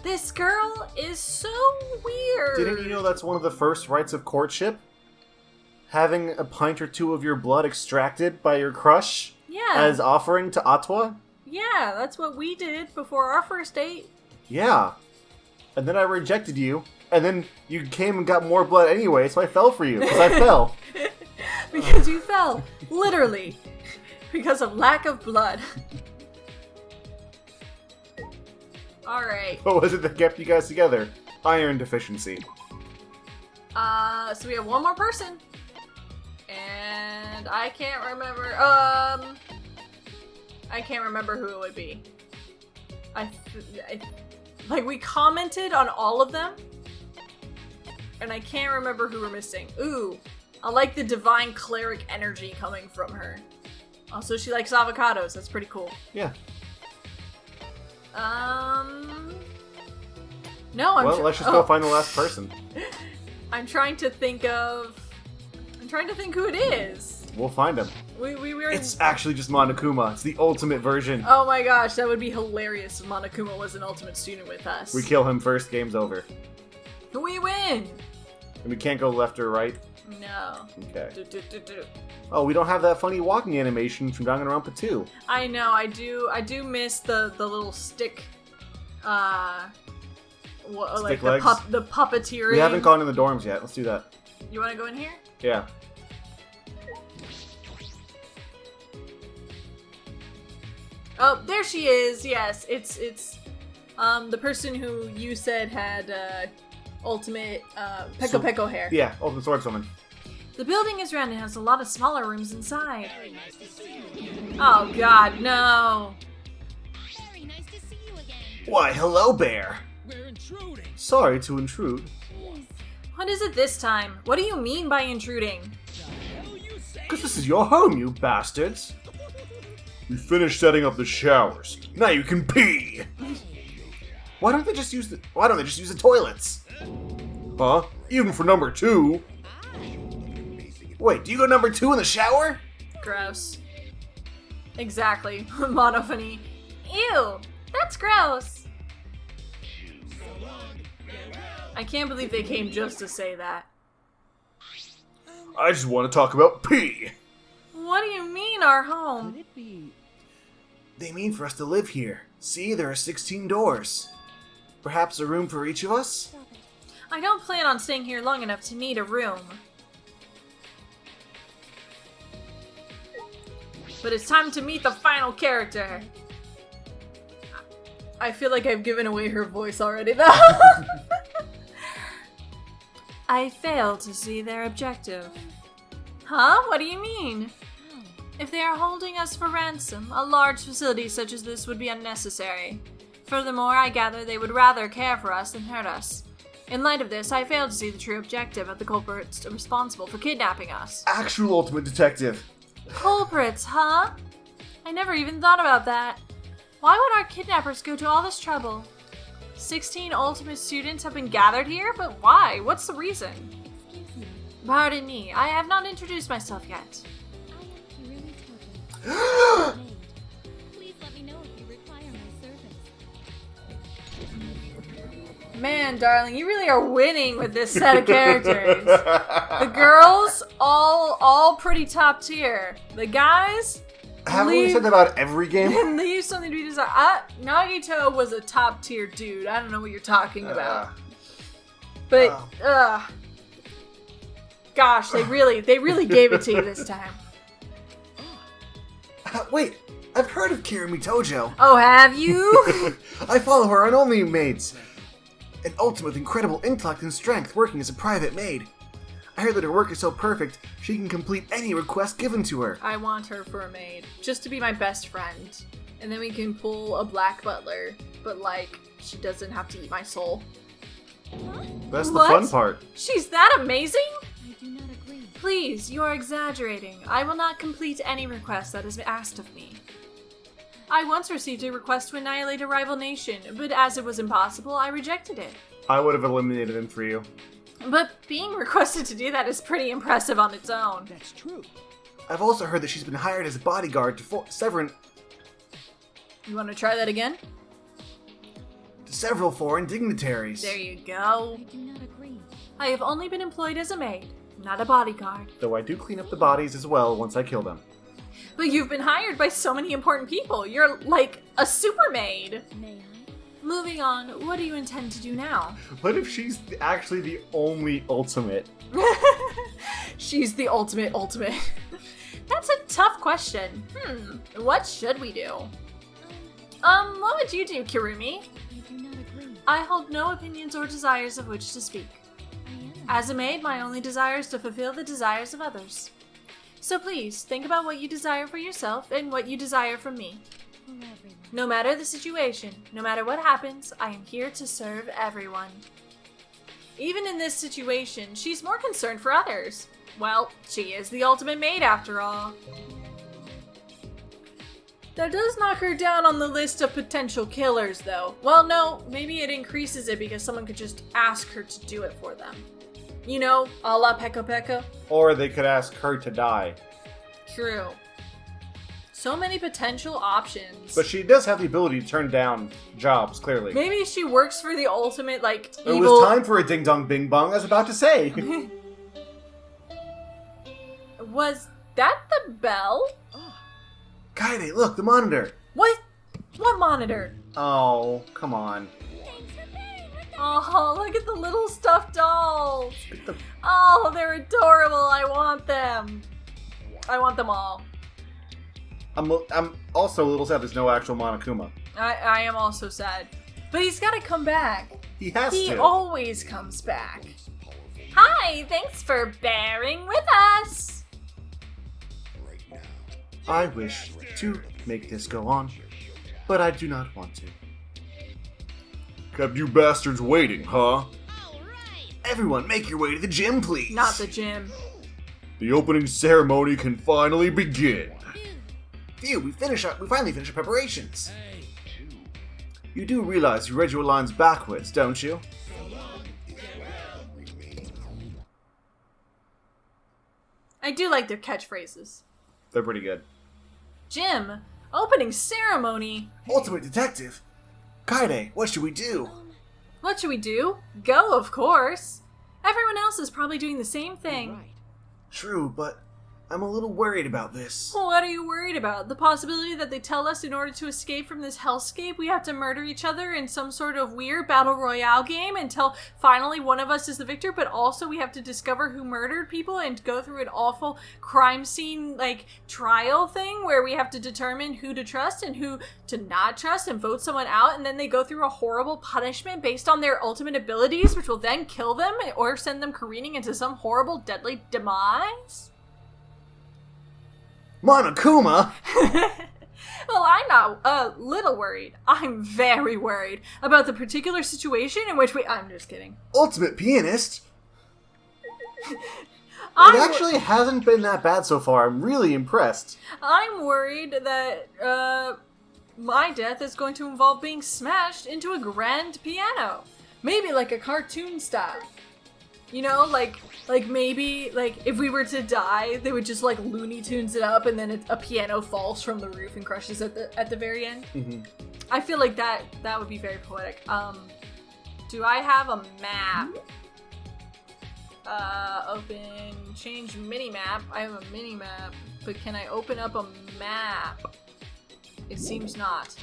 This girl is so weird. Didn't you know that's one of the first rites of courtship? Having a pint or two of your blood extracted by your crush? Yeah. As offering to Atwa? Yeah, that's what we did before our first date. Yeah. And then I rejected you, and then you came and got more blood anyway, so I fell for you, because I fell. Because you fell. Literally. Because of lack of blood. Alright. What was it that kept you guys together? Iron deficiency. So we have one more person. And I can't remember, I can't remember who it would be. Like, we commented on all of them. And I can't remember who we're missing. Ooh. I like the divine cleric energy coming from her. Also, she likes avocados. That's pretty cool. Yeah. No, Well, let's just go find the last person. I'm trying to think who it is. We'll find him. We were It's actually just Monokuma. It's the ultimate version. Oh my gosh, that would be hilarious if Monokuma was an ultimate student with us. We kill him first, game's over. We win! And we can't go left or right? No. Okay. Do. Oh, we don't have that funny walking animation from Danganronpa 2. I know, I do miss the little stick, Stick the legs? the puppeteering. We haven't gone in the dorms yet. Let's do that. You wanna go in here? Yeah. Oh, there she is. Yes, it's the person who you said had ultimate Peko hair. Yeah, Ultimate Swordswoman. The building is round and has a lot of smaller rooms inside. Oh God, no! Very nice to see you again. Why, hello, Bear. We're intruding. Sorry to intrude. What is it this time? What do you mean by intruding? Hell you say? Because this is your home, you bastards. We finished setting up the showers. Now you can pee. Why don't they just use the toilets? Huh? Even for number 2? Wait, do you go number 2 in the shower? Gross. Exactly. Monophony. Ew! That's gross! I can't believe they came just to say that. I just want to talk about pee. What do you mean, our home? Could it be? They mean for us to live here. See, there are 16 doors. Perhaps a room for each of us? I don't plan on staying here long enough to need a room. But it's time to meet the final character. I feel like I've given away her voice already, though. I failed to see their objective. Huh? What do you mean? If they are holding us for ransom, a large facility such as this would be unnecessary. Furthermore, I gather they would rather care for us than hurt us. In light of this, I fail to see the true objective of the culprits responsible for kidnapping us. Actual Ultimate Detective. Culprits, huh? I never even thought about that. Why would our kidnappers go to all this trouble? 16 Ultimate students have been gathered here, but why? What's the reason? Excuse me. Pardon me, I have not introduced myself yet. I am really Toto. Maid. Please let me know if you require my service. Man, darling, you really are winning with this set of characters. The girls, all pretty top tier. The guys, Haven't we said that about every game? leave something to be desired. Nagito was a top tier dude. I don't know what you're talking about. But, Gosh, they really gave it to you this time. Wait, I've heard of Kirimi Tojo. Oh, have you? I follow her on Only Maids. An ultimate with incredible intellect and strength working as a private maid. I heard that her work is so perfect, she can complete any request given to her. I want her for a maid, just to be my best friend. And then we can pull a black butler, but like, she doesn't have to eat my soul. That's the What? fun part. She's that amazing? I do not agree. Please, you are exaggerating. I will not complete any request that is asked of me. I once received a request to annihilate a rival nation, but as it was impossible, I rejected it. I would have eliminated him for you. But being requested to do that is pretty impressive on its own. That's true. I've also heard that she's been hired as a bodyguard to several You want to try that again? foreign dignitaries. There you go. I do not agree. I have only been employed as a maid, not a bodyguard. Though I do clean up the bodies as well once I kill them. But you've been hired by so many important people. You're like a super maid. May I? Moving on, what do you intend to do now? What if she's actually the only ultimate? She's the ultimate. That's a tough question. What should we do? What would you do, Kirumi? I do not agree. I hold no opinions or desires of which to speak. I am. As a maid, my only desire is to fulfill the desires of others. So please, think about what you desire for yourself and what you desire from me. For everyone. No matter the situation, no matter what happens, I am here to serve everyone. Even in this situation, she's more concerned for others. Well, she is the ultimate maid after all. That does knock her down on the list of potential killers, though. Well, no, maybe it increases it because someone could just ask her to do it for them. You know, a la Pekka Pekka. Or they could ask her to die. True. So many potential options. But she does have the ability to turn down jobs, clearly. Maybe she works for the ultimate, like, It evil... was time for a ding dong bing bong, I was about to say. Was that the bell? Kaede, look, the monitor. What? What monitor? Oh, come on. Oh, look at the little stuffed dolls. Oh, they're adorable. I want them. I want them all. I'm also a little sad there's no actual Monokuma. I am also sad. But he's got to come back. He has He to. always comes back. Hi, thanks for bearing with us. I wish to make this go on, but I do not want to. Kept you bastards waiting, huh? Everyone, make your way to the gym, please. Not the gym. The opening ceremony can finally begin. Phew, we finally finished our preparations. You do realize you read your lines backwards, don't you? I do like their catchphrases. They're pretty good. Gym, opening ceremony. Ultimate Detective. Kaede, what should we do? What should we do? Go, of course. Everyone else is probably doing the same thing. Right. True, but I'm a little worried about this. What are you worried about? The possibility that they tell us in order to escape from this hellscape we have to murder each other in some sort of weird battle royale game until finally one of us is the victor, but also we have to discover who murdered people and go through an awful crime scene, like, trial thing where we have to determine who to trust and who to not trust and vote someone out, and then they go through a horrible punishment based on their ultimate abilities, which will then kill them or send them careening into some horrible, deadly demise? Monokuma! Well, I'm not a little worried. I'm very worried about the particular situation in which I'm just kidding. Ultimate Pianist? I'm, It actually hasn't been that bad so far. I'm really impressed. I'm worried that my death is going to involve being smashed into a grand piano. Maybe like a cartoon style. You know, like maybe, like, if we were to die, they would just, like, Looney Tunes it up, and then a piano falls from the roof and crushes at the very end. Mm-hmm. I feel like that would be very poetic. Do I have a map? Open, change mini-map. I have a mini-map, but can I open up a map? It seems not.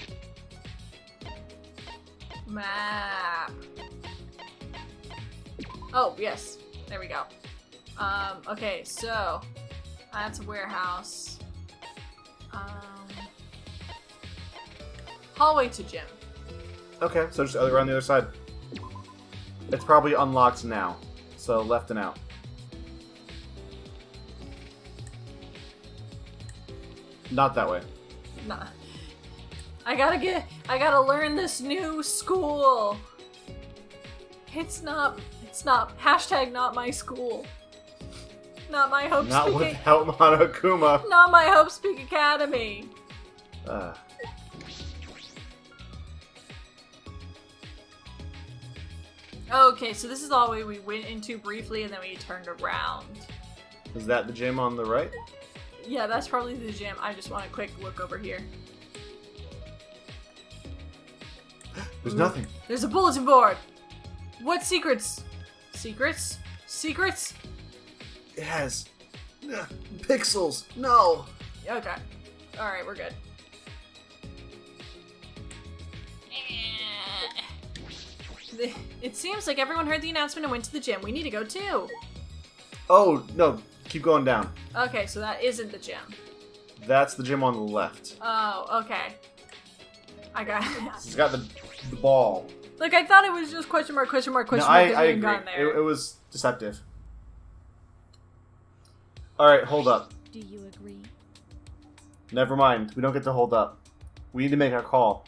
Map. Oh, yes. There we go. Okay, so that's a warehouse. Hallway to gym. Okay, so just around the other side. It's probably unlocked now, so left and out. Not that way. Nah. I gotta learn this new school. It's not hashtag not my school. Not my Hope Not Speak. without Monokuma. Not my Hope Speak Academy. Okay, so this is the hallway we went into briefly and then we turned around. Is that the gym on the right? Yeah, that's probably the gym. I just want a quick look over here. There's nothing. There's a bulletin board. What secrets? Secrets? Secrets? It has pixels. No. Okay. Alright, we're good. It seems like everyone heard the announcement and went to the gym. We need to go too. Oh, no. Keep going down. Okay, so that isn't the gym. That's the gym on the left. Oh, okay. I got it. It's got the ball. Like, I thought it was just question mark, question mark, question No, mark. I we hadn't agree. gotten there. It was deceptive. Alright, hold up. Do you agree? Never mind. We don't get to hold up. We need to make our call.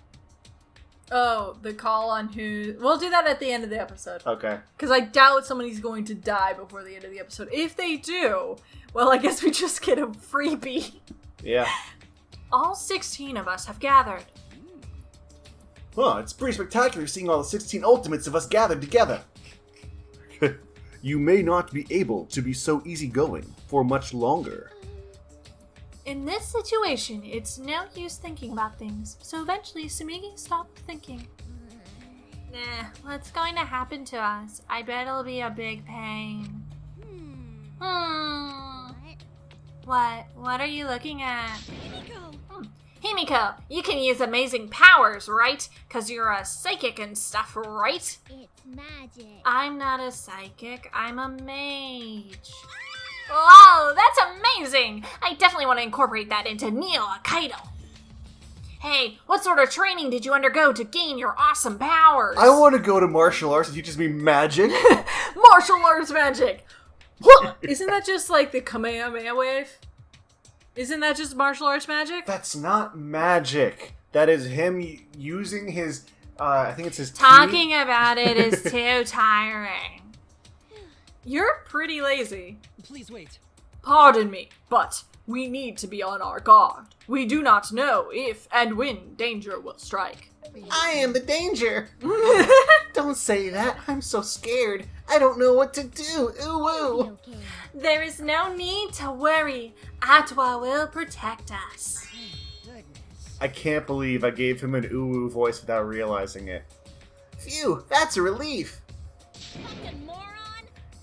Oh, the call on who... We'll do that at the end of the episode. Okay. Because I doubt somebody's going to die before the end of the episode. If they do, well, I guess we just get a freebie. Yeah. All 16 of us have gathered. Huh, it's pretty spectacular seeing all the 16 ultimates of us gathered together. You may not be able to be so easygoing for much longer. In this situation, it's no use thinking about things. So eventually, Sumigi stopped thinking. Nah, what's going to happen to us? I bet it'll be a big pain. What? What are you looking at? Himiko, you can use amazing powers, right? 'Cause you're a psychic and stuff, right? It's magic. I'm not a psychic, I'm a mage. Wow, that's amazing! I definitely want to incorporate that into Neo Kaido. Hey, what sort of training did you undergo to gain your awesome powers? I want to go to martial arts that teaches me magic. Martial arts magic! What? Isn't that just like the Kamehameha wave? Isn't that just martial arts magic? That's not magic. That is him using his, I think it's his Talking about it is too tiring. You're pretty lazy. Please wait. Pardon me, but we need to be on our guard. We do not know if and when danger will strike. I am the danger. Don't say that. I'm so scared. I don't know what to do. Ooh, ooh. Okay. There is no need to worry. Atwa will protect us. Goodness. I can't believe I gave him an ooh-ooh voice without realizing it. Phew, that's a relief. Fucking moron!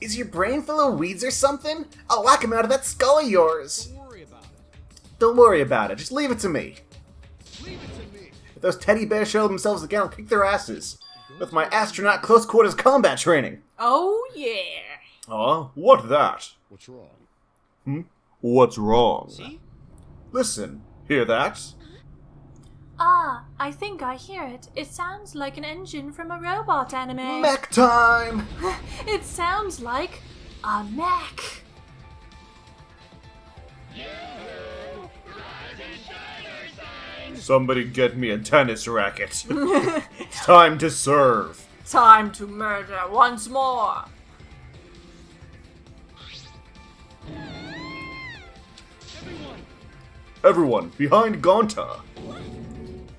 Is your brain full of weeds or something? I'll whack him out of that skull of yours. Don't worry about it. Don't worry about it. Just leave it to me. Leave it to me. If those teddy bears show themselves again, I'll kick their asses. With my astronaut close quarters combat training. Oh, yeah. What that? What's wrong? What's wrong? See? Listen, hear that? Ah, I think I hear it. It sounds like an engine from a robot anime. Mech time! It sounds like a mech. Somebody get me a tennis racket. It's time to serve. Time to murder once more. Everyone, behind Gonta.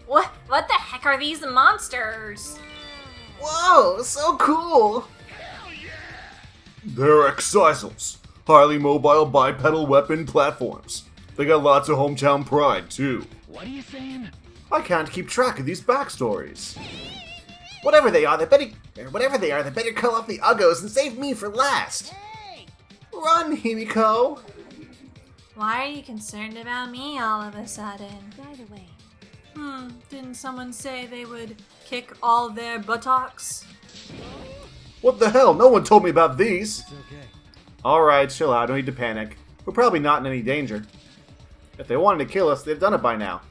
What the heck are these monsters? Whoa, so cool! They're Excisals, highly mobile bipedal weapon platforms. They got lots of hometown pride, too. What are you saying? I can't keep track of these backstories. Whatever they are, they better cut off the uggos and save me for last. Run, Himiko! Why are you concerned about me all of a sudden? By the way, Didn't someone say they would kick all their buttocks? What the hell? No one told me about these. It's okay. Alright, chill out, no need to panic. We're probably not in any danger. If they wanted to kill us, they'd have done it by now.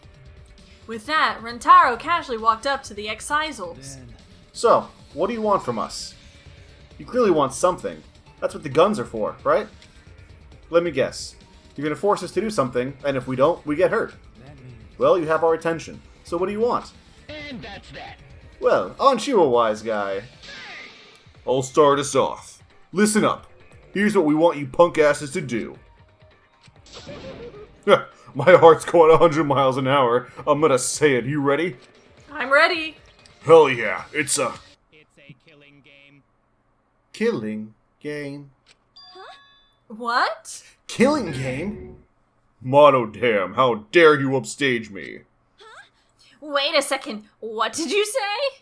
With that, Rentaro casually walked up to the Excisals. So, what do you want from us? You clearly want something. That's what the guns are for, right? Let me guess. You're gonna force us to do something, and if we don't, we get hurt. Well, you have our attention. So what do you want? And that's that. Well, aren't you a wise guy? I'll start us off. Listen up. Here's what we want you punk asses to do. My heart's going 100 miles an hour. I'm gonna say it. You ready? I'm ready. Hell yeah. It's a killing game. killing game. What? Killing game? Motto damn, how dare you upstage me? Wait a second, what did you say?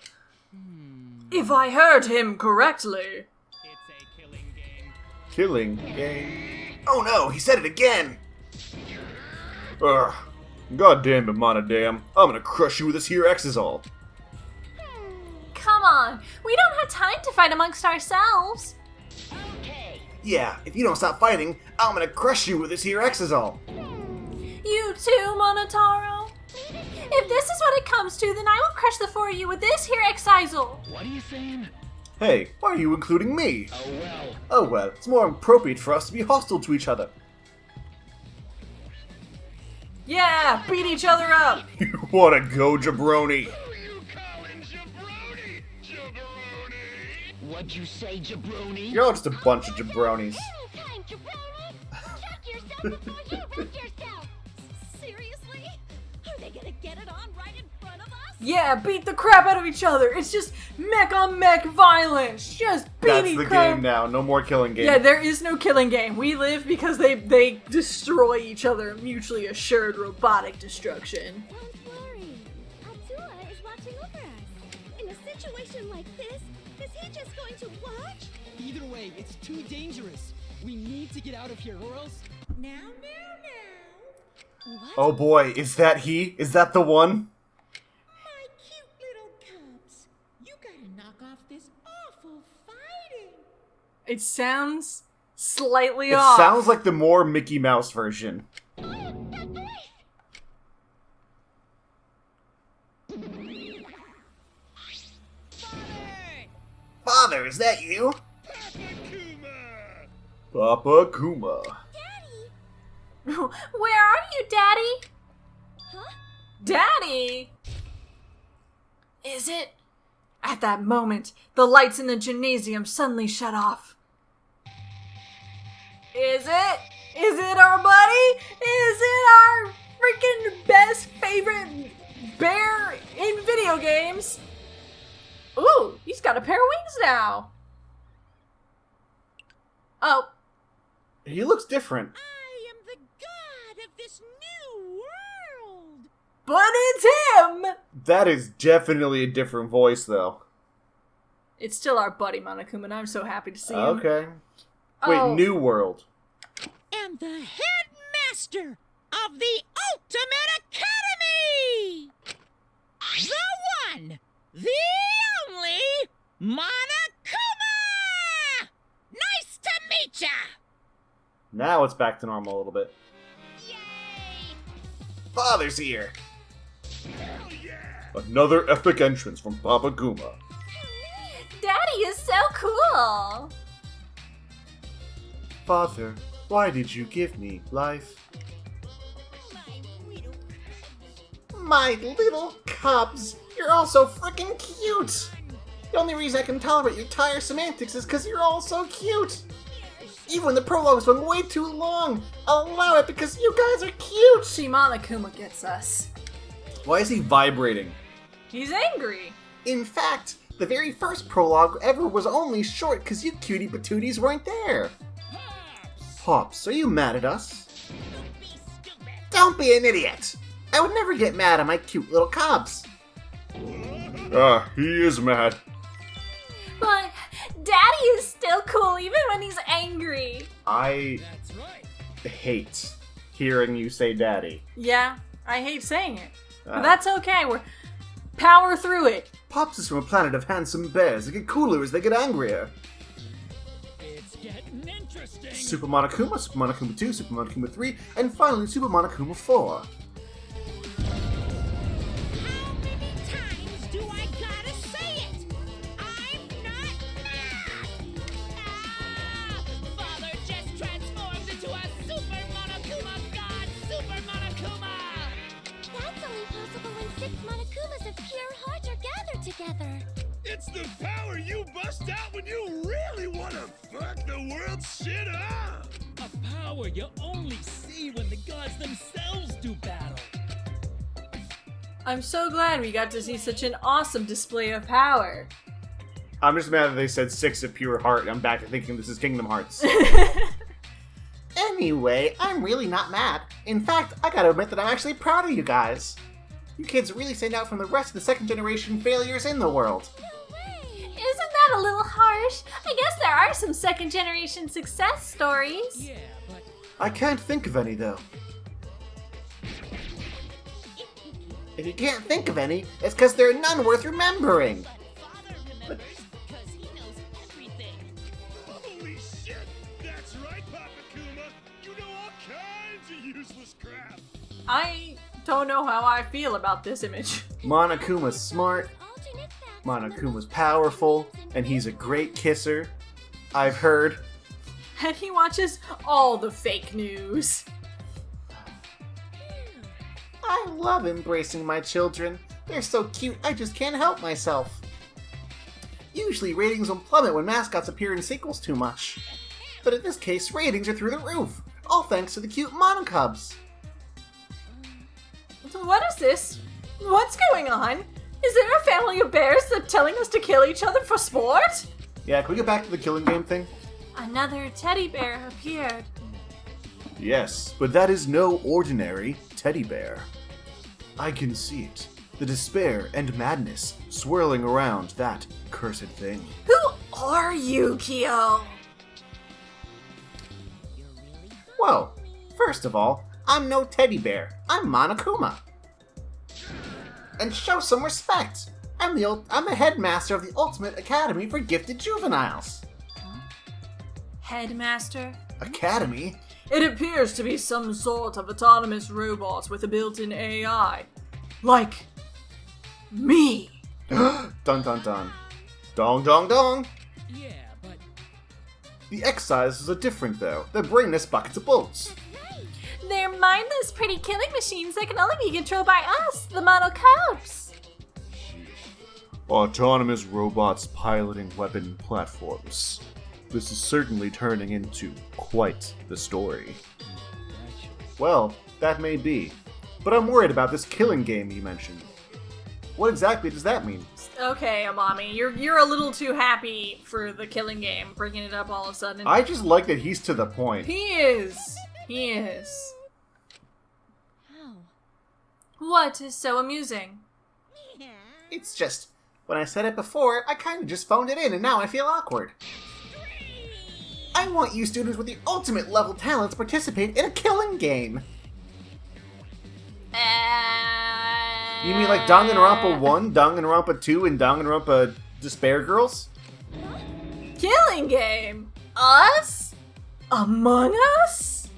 If I heard him correctly. It's a killing game. Killing game. Oh no, he said it again! Ugh. God damn it, Monodam. I'm gonna crush you with this here Exisol. Come on, we don't have time to fight amongst ourselves. Okay. Yeah, if you don't stop fighting, I'm gonna crush you with this here Exisol. You too, Monotaro? If this is what it comes to, then I will crush the four of you with this here Excisal. What are you saying? Hey, why are you including me? Oh well. Oh well, it's more appropriate for us to be hostile to each other. Yeah, beat each other up. You wanna go, jabroni? Who you calling jabroni? Jabroni? What'd you say, jabroni? You're all just a bunch of jabronis. Anytime, jabroni! Check yourself before you wreck yourself! Seriously? Are they gonna get it on right in front of us? Yeah, beat the crap out of each other. It's just mech on mech violence. Just That's beating the crap. game now, no more killing game. Yeah, there is no killing game. We live because they destroy each other, mutually assured robotic destruction. Don't worry. Atua is watching over us. In a situation like this, is he just going to watch? Either way, it's too dangerous. We need to get out of here, or else. Now. What? Oh boy, is that he? Is that the one? My cute little cubs. You gotta knock off this awful fighting. It sounds slightly It off. sounds like the more Mickey Mouse version. Father, is that you? Papa Kuma. Where are you, Daddy? Huh? Daddy? Is it? At that moment, the lights in the gymnasium suddenly shut off. Is it? Is it our buddy? Is it our freaking best favorite bear in video games? Ooh, he's got a pair of wings now. Oh, He looks different. I am the god of this new world. but it's him! That is definitely a different voice, though. It's still our buddy, Monokuma, and I'm so happy to see him. Okay. Wait, Oh. New World. And the headmaster of the Ultimate Academy! The one, the only, Monokuma! Nice to meet ya! Now it's back to normal a little bit. Yay! Father's here! Another epic entrance from Papa Kuma. Daddy is so cool! Father, why did you give me life? My little My little cubs, you're all so freaking cute! The only reason I can tolerate your tiresome antics is because you're all so cute! Even when the prologue's been way too long, I'll allow it because you guys are cute! See, Monokuma gets us. Why is he vibrating? He's angry. In fact, the very first prologue ever was only short because you cutie patooties weren't there. Pops, are you mad at us? Don't be an idiot! I would never get mad at my cute little cubs. He is mad. But Daddy is still cool even when he's angry. I That's right. hate hearing you say daddy. Yeah, I hate saying it. Ah. But that's okay, we're power through it. Pops is from a planet of handsome bears that get cooler as they get angrier. It's getting interesting. Super Monokuma, Super Monokuma 2, Super Monokuma 3, and finally Super Monokuma 4. How many times do I gotta say it? I'm not mad! Father just transformed into a Super Monokuma God, Super Monokuma! That's only possible when 6 Monokumas of pure heart are gathered together. It's the power you bust out when you really want to fuck the world's shit up! A power you only see when the gods themselves do battle. I'm so glad we got to see such an awesome display of power. I'm just mad that they said 6 of pure heart. I'm back to thinking this is Kingdom Hearts. Anyway, I'm really not mad. In fact, I gotta admit that I'm actually proud of you guys. You kids really stand out from the rest of the second generation failures in the world. Isn't that a little harsh? I guess there are some second generation success stories. Yeah, but I can't think of any, though. If you can't think of any, it's because there are none worth remembering. Father remembers, because he knows everything. Holy shit! That's right, Papa Kuma! You know all kinds of useless crap! I don't know how I feel about this image. Monokuma's smart, Monokuma's powerful, and he's a great kisser. I've heard. And he watches all the fake news. I love embracing my children. They're so cute, I just can't help myself. Usually ratings will plummet when mascots appear in sequels too much. But in this case, ratings are through the roof, all thanks to the cute Monocubs. What is this? What's going on? Is there a family of bears that telling us to kill each other for sport? Yeah, can we get back to the killing game thing? Another teddy bear appeared. Yes, but that is no ordinary teddy bear. I can see it. The despair and madness swirling around that cursed thing. Who are you, Kyo? Whoa, first of all, I'm no teddy bear. I'm Monokuma. And show some respect. I'm the headmaster of the Ultimate Academy for Gifted Juveniles. Headmaster? Academy? It appears to be some sort of autonomous robot with a built-in AI. Like me. Dun dun dun. Dong dong dong. yeah, but The X-Sizes are different though. They're brainless buckets of bolts. They're mindless, pretty killing machines that can only be controlled by us, the Monocubs. Autonomous robots piloting weapon platforms. This is certainly turning into quite the story. Well, that may be. But I'm worried about this killing game you mentioned. What exactly does that mean? Okay, Amami, you're a little too happy for the killing game, bringing it up all of a sudden. I just like that he's to the point. He is. He is. How? What is so amusing? It's just, when I said it before, I kind of just phoned it in and now I feel awkward. I want you students with the ultimate level talents to participate in a killing game. You mean like Danganronpa 1, Danganronpa 2, and Danganronpa Despair Girls? Killing game? Us? Among Us?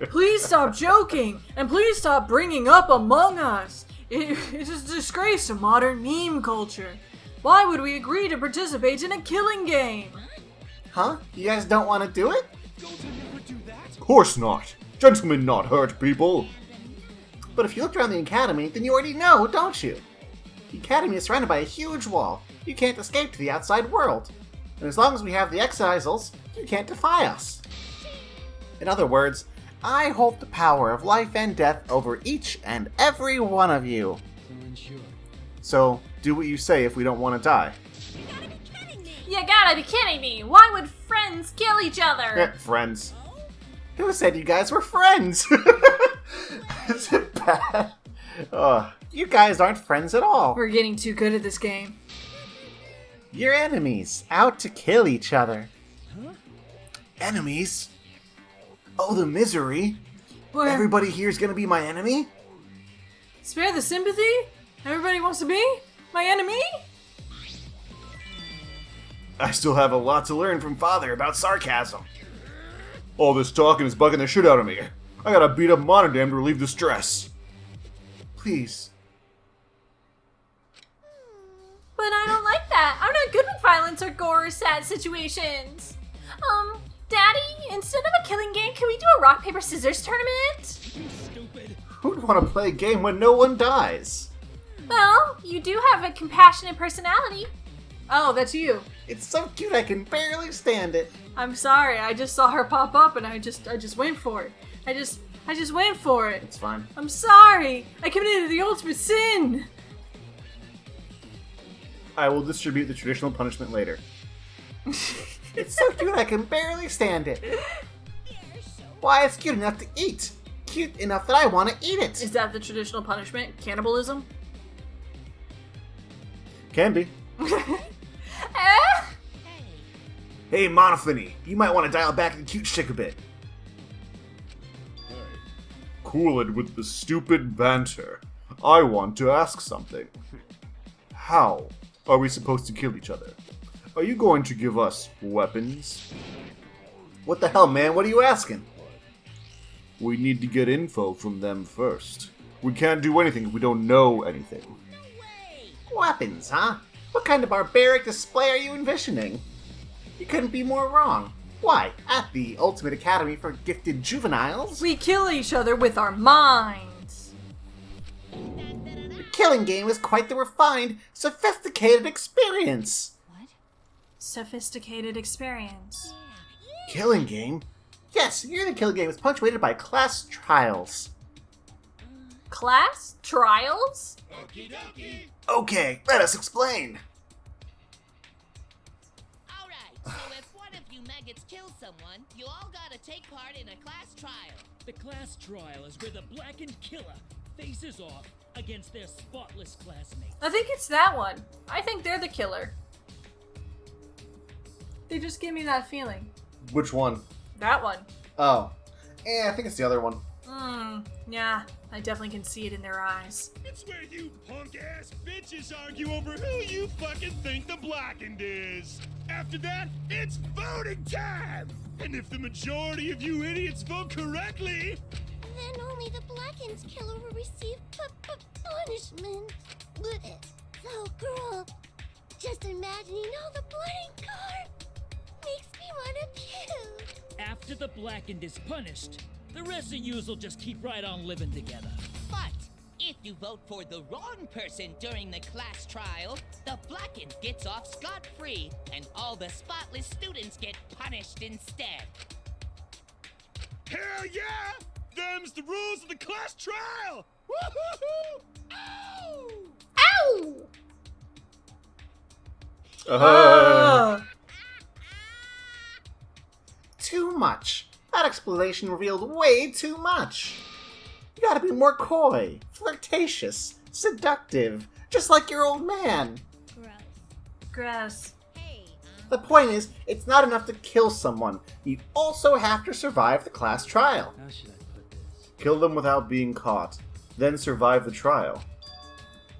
Please stop joking, and please stop bringing up Among Us. It is a disgrace to modern meme culture. Why would we agree to participate in a killing game? Huh? You guys don't want to do it? Of course not. Gentlemen not hurt people. But if you looked around the Academy, then you already know, don't you? The Academy is surrounded by a huge wall. You can't escape to the outside world. And as long as we have the Exiles, you can't defy us. In other words, I hold the power of life and death over each and every one of you. So, do what you say if we don't want to die. You gotta be kidding me! Why would friends kill each other? Friends. Who said you guys were friends? Is it bad? You guys aren't friends at all. We're getting too good at this game. You're enemies, out to kill each other. Enemies? Oh, the misery. Where? Everybody here is gonna be my enemy? Spare the sympathy? Everybody wants to be my enemy? I still have a lot to learn from Father about sarcasm. All this talking is bugging the shit out of me. I gotta beat up Monodam to relieve the stress. Please. But I don't like that. I'm not good with violence or gore or sad situations. Daddy, instead of a killing game, can we do a rock, paper, scissors tournament? You stupid. Who'd want to play a game when no one dies? Well, you do have a compassionate personality. Oh, that's you. It's so cute I can barely stand it. I'm sorry, I just saw her pop up and I just went for it. I just went for it. It's fine. I'm sorry. I committed the ultimate sin. I will distribute the traditional punishment later. It's so cute I can barely stand it. Why, it's cute enough to eat. Cute enough that I want to eat it. Is that the traditional punishment? Cannibalism? Can be. Eh? Hey, Monophony, you might want to dial back the cute shtick a bit. Cool it with the stupid banter. I want to ask something. How are we supposed to kill each other? Are you going to give us weapons? What the hell, man? What are you asking? We need to get info from them first. We can't do anything if we don't know anything. Weapons, huh? What kind of barbaric display are you envisioning? You couldn't be more wrong. Why, at the Ultimate Academy for Gifted Juveniles, We kill each other with our minds. the killing game is quite the refined, sophisticated experience. Sophisticated experience. Killing game? Yes, you're the killing game is punctuated by class trials. Class? Trials? Okay, let us explain. Alright, so if one of you maggots kills someone, you all gotta take part in a class trial. The class trial is where the blackened killer faces off against their spotless classmates. I think it's that one. I think they're the killer. They just give me that feeling. Which one? That one. Oh. I think it's the other one. Yeah, I definitely can see it in their eyes. It's where you punk-ass bitches argue over who you fucking think the blackened is. After that, it's voting time! And if the majority of you idiots vote correctly... Then only the blackened killer will receive punishment. So cruel. Just imagining all the blood and gore makes me want to puke. After the blackened is punished, the rest of yous will just keep right on living together. But if you vote for the wrong person during the class trial, the blackened gets off scot-free, and all the spotless students get punished instead. Hell yeah! Them's the rules of the class trial! Woo-hoo-hoo! Ow! Ow! Too much. That explanation revealed way too much. You gotta be more coy, flirtatious, seductive, just like your old man. Gross. The point is, it's not enough to kill someone. You also have to survive the class trial. How should I put this? Kill them without being caught, then survive the trial.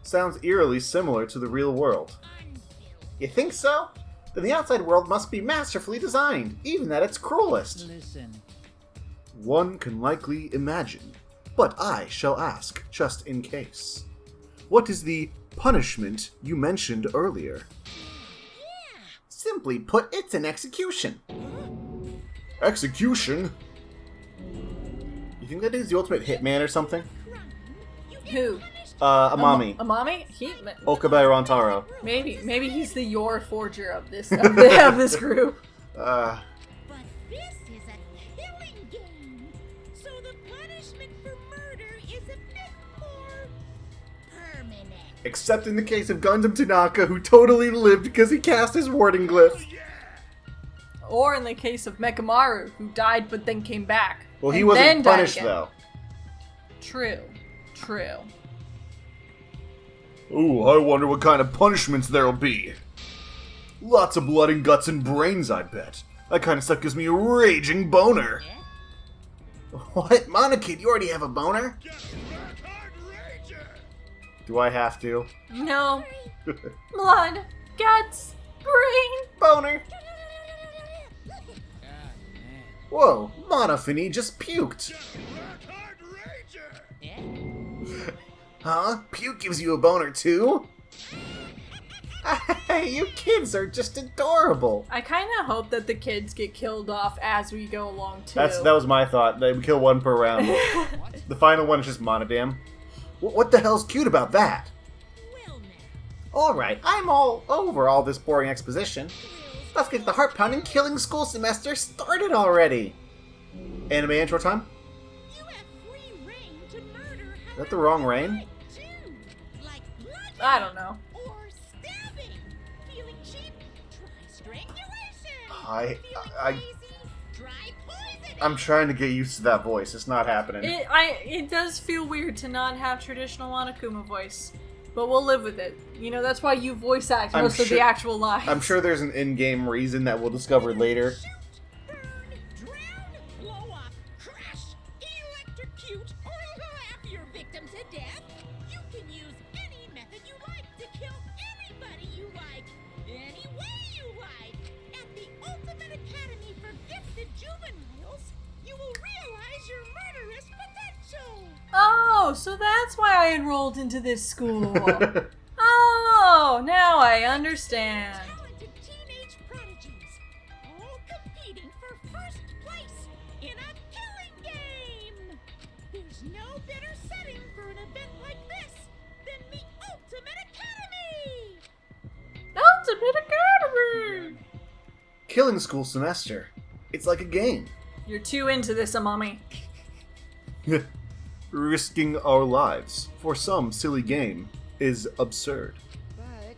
Sounds eerily similar to the real world. You think so? Then the outside world must be masterfully designed, even at its cruelest. Listen. One can likely imagine, but I shall ask, just in case. What is the punishment you mentioned earlier? Simply put, it's an execution. Execution? You think that is the ultimate hitman or something? Who? Amami. Amami? Okabe Rantaro. Maybe he's the Yor forger of this of this group. But this is a killing game, so the punishment for murder is a bit more permanent. Except in the case of Gundam Tanaka, who totally lived because he cast his warding glyph. Or in the case of Mekamaru, who died but then came back. Well, he and wasn't then died punished, again. though. True. Ooh, I wonder what kind of punishments there'll be. Lots of blood and guts and brains, I bet. That kind of stuff gives me a raging boner. What? Monokid, you already have a boner? Do I have to? No. Blood, guts, brain. Boner. Whoa, Monofini just puked. Rock hard rager! Yeah? Huh? Puke gives you a boner too? Hey, you kids are just adorable. I kind of hope that the kids get killed off as we go along too. That was my thought. They would kill one per round. The final one is just Monodam. What the hell's cute about that? Well now, Alright, I'm all over all this boring exposition. Let's get the heart-pounding killing school semester started already. Anime intro time? you have free reign to murder Is that the wrong rain? like too. Like bludgeoning I don't know. or stabbing. Feeling cheap? Try strangulation. I- Feeling lazy? Try poisoning. I'm trying to get used to that voice. It's not happening. It does feel weird to not have traditional Monokuma voice, but we'll live with it. You know, that's why you voice act I'm most of sure- the actual lines. I'm sure there's an in-game reason that we'll discover later. Shoot, burn, drown, blow up, crush, electrocute, or laugh your victim to death. You can use any method you like to kill anybody you like, any way you like. At the Ultimate Academy for Gifted Juveniles, you will realize your murderous potential. Oh, so that's why I enrolled into this school. Oh, now I understand. Talented teenage prodigies, all competing for first place in a killing game. There's no better setting for an event like this than the Ultimate Academy. Ultimate Academy! Killing school semester. It's like a game. You're too into this, Amami. Risking our lives for some silly game is absurd. But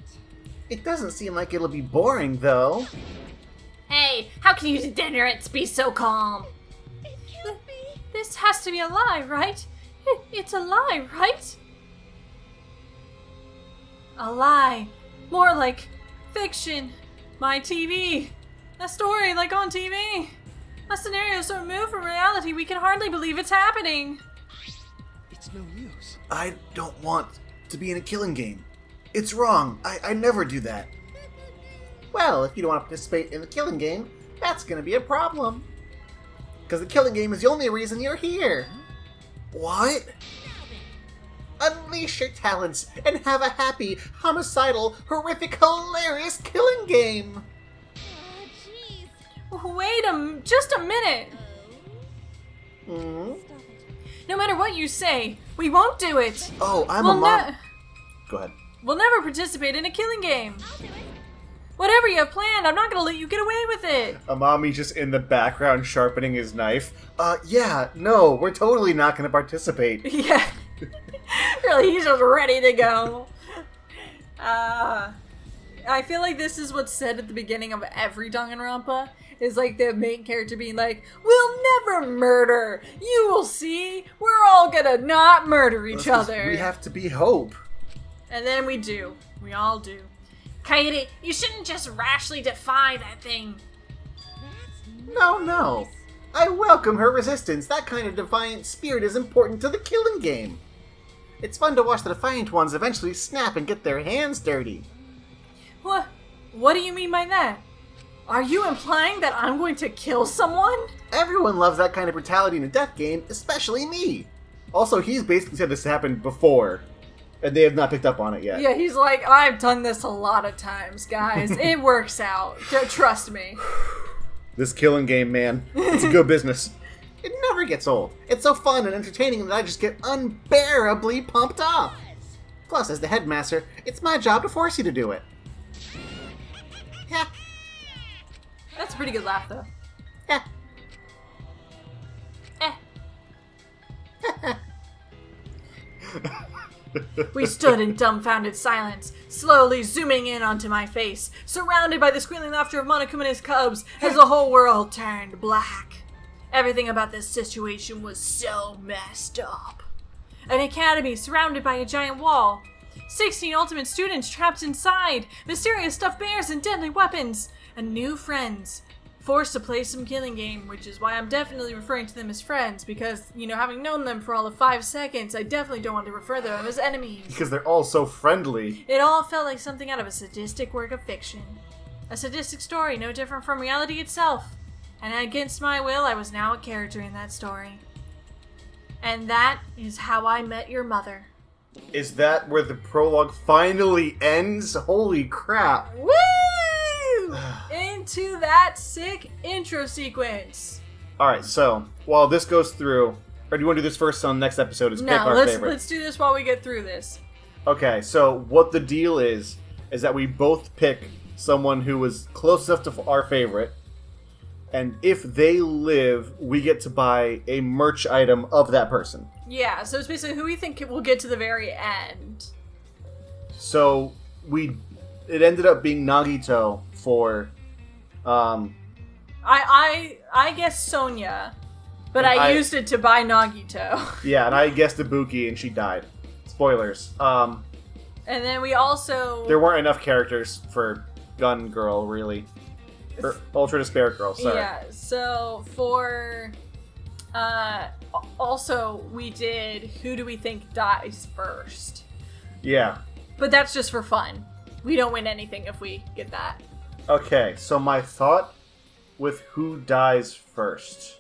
It doesn't seem like it'll be boring, though. Hey, how can you degenerates be so calm? It can't be. This has to be a lie, right? It's a lie, right? A lie. More like fiction. My TV. A story like on TV. A scenario so removed from reality we can hardly believe it's happening. It's no use. I don't want to be in a killing game. It's wrong. I never do that. Well, if you don't want to participate in the killing game, that's going to be a problem. Because the killing game is the only reason you're here. What? Unleash your talents and have a happy, homicidal, horrific, hilarious killing game. Oh, jeez. Wait just a minute. Hmm? Stop it. No matter what you say, we won't do it. Oh, I'm We'll a mom. ne- Go ahead. We'll never participate in a killing game. I'll do it. Whatever you have planned, I'm not gonna let you get away with it. Amami just in the background sharpening his knife. Yeah, no, we're totally not going to participate. Yeah. Really, he's just ready to go. I feel like this is what's said at the beginning of every Danganronpa. Is like the main character being like, "We'll never murder. You will see. We're all gonna not murder each That's 'cause other." We have to be hope. And then we do. We all do. Kaede, you shouldn't just rashly defy that thing. No. I welcome her resistance. That kind of defiant spirit is important to the killing game. It's fun to watch the defiant ones eventually snap and get their hands dirty. What do you mean by that? Are you implying that I'm going to kill someone? Everyone loves that kind of brutality in a death game, especially me. Also, he's basically said this happened before, and they have not picked up on it yet. Yeah, he's like, I've done this a lot of times, guys. It works out. Trust me. This killing game, man. It's a good business. It never gets old. It's so fun and entertaining that I just get unbearably pumped up. Plus, as the headmaster, it's my job to force you to do it. Yeah. That's a pretty good laugh, though. Yeah. We stood in dumbfounded silence, slowly zooming in onto my face, surrounded by the squealing laughter of Monokuma and his cubs as the whole world turned black. Everything about this situation was so messed up. An academy surrounded by a giant wall. 16 ultimate students trapped inside. Mysterious stuffed bears and deadly weapons. And new friends. Forced to play some killing game, which is why I'm definitely referring to them as friends, because, you know, having known them for all of 5 seconds, I definitely don't want to refer to them as enemies. Because they're all so friendly. It all felt like something out of a sadistic work of fiction. A sadistic story no different from reality itself. And against my will, I was now a character in that story. And that is how I met your mother. Is that where the prologue finally ends? Holy crap. Woo! Into that sick intro sequence. Alright, so, while this goes through, or do you want to do this first on the next episode? Pick our favorite? Let's do this while we get through this. Okay, so what the deal is that we both pick someone who was close enough to our favorite, and if they live, we get to buy a merch item of that person. Yeah, so it's basically who we think will get to the very end. So it ended up being Nagito for I guess Sonia, but I used it to buy Nagito. Yeah, and I guessed Ibuki and she died. Spoilers. And then we also... There weren't enough characters for Gun Girl, really. Or Ultra Despair Girl, sorry. Yeah, so for... also, we did who do we think dies first. Yeah. But that's just for fun. We don't win anything if we get that. Okay, so my thought with who dies first.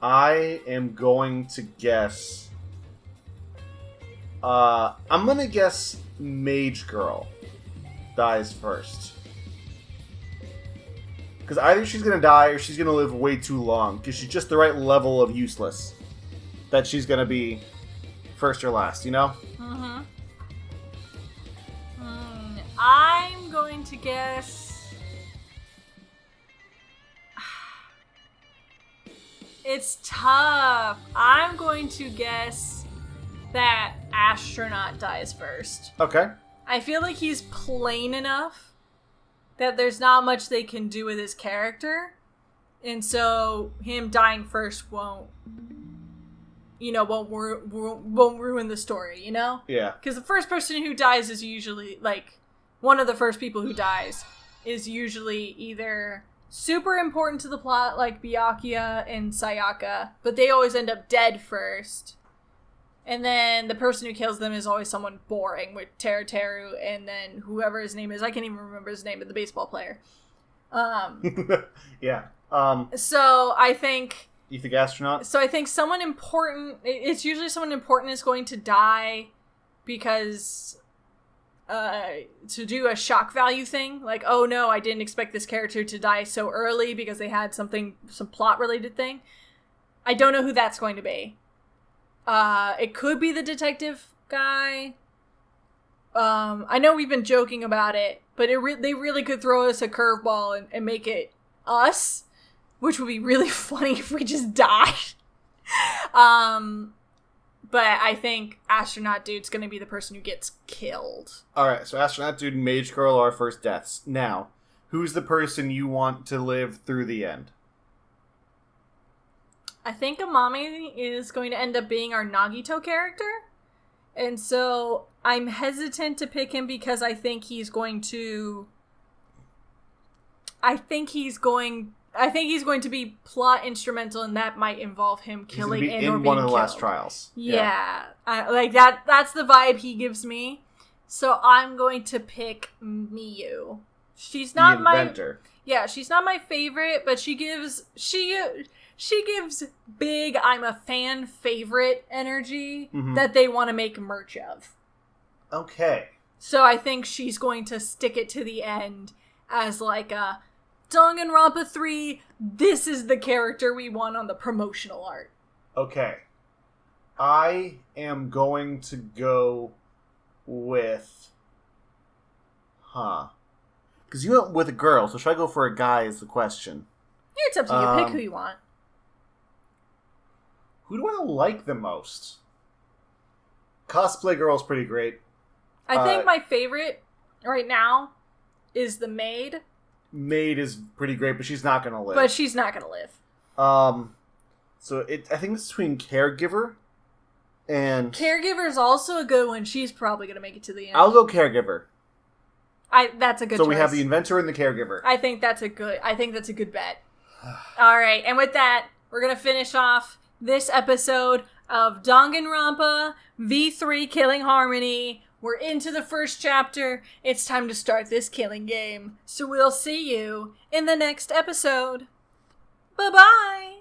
I am going to guess... I'm gonna guess Mage Girl dies first. Because either she's gonna die or she's gonna live way too long. Because she's just the right level of useless. That she's gonna be first or last, you know? Mm-hmm. I'm going to guess... It's tough. I'm going to guess that Astronaut dies first. Okay. I feel like he's plain enough that there's not much they can do with his character. And so him dying first won't ruin the story, you know? Yeah. Because the first person who dies is usually, like, one of the first people who dies is usually either super important to the plot, like Byakuya and Sayaka, but they always end up dead first. And then the person who kills them is always someone boring, with Teru, and then whoever his name is. I can't even remember his name, but the baseball player. Yeah. So I think... You think Astronaut? So I think someone important... It's usually someone important is going to die because... to do a shock value thing. Like, oh no, I didn't expect this character to die so early because they had some plot-related thing. I don't know who that's going to be. It could be the detective guy. I know we've been joking about it, but they really could throw us a curveball and make it us, which would be really funny if we just died. But I think Astronaut Dude's going to be the person who gets killed. Alright, so Astronaut Dude and Mage Girl are our first deaths. Now, who's the person you want to live through the end? I think Amami is going to end up being our Nagito character. And so I'm hesitant to pick him because I think he's going to be plot instrumental, and that might involve him killing and or being killed. In one of the last trials. Yeah. Like that's the vibe he gives me. So I'm going to pick Miyu. She's not the inventor. She's not my favorite, but she gives big I'm a fan favorite energy that they want to make merch of. Okay. So I think she's going to stick it to the end as like a Danganronpa 3, this is the character we want on the promotional art. Okay. I am going to go with... Because you went with a girl, so should I go for a guy is the question. It's up to you. Pick who you want. Who do I like the most? Cosplay Girl's pretty great. I think my favorite right now is the maid. Maid is pretty great, but she's not going to live. But she's not going to live. So I think it's between Caregiver and... Caregiver's also a good one. She's probably going to make it to the end. I'll go Caregiver. That's a good choice. So we have the Inventor and the Caregiver. I think that's a good bet. All right, and with that, we're going to finish off this episode of Danganronpa V3 Killing Harmony. We're into the first chapter. It's time to start this killing game. So we'll see you in the next episode. Bye-bye!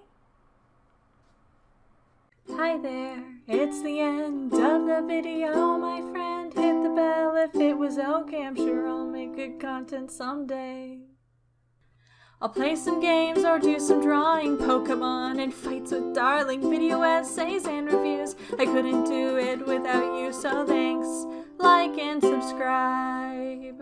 Hi there, it's the end of the video, my friend. Hit the bell if it was okay, I'm sure I'll make good content someday. I'll play some games or do some drawing, Pokemon and fights with darling, video essays and reviews. I couldn't do it without you, so thanks, like and subscribe.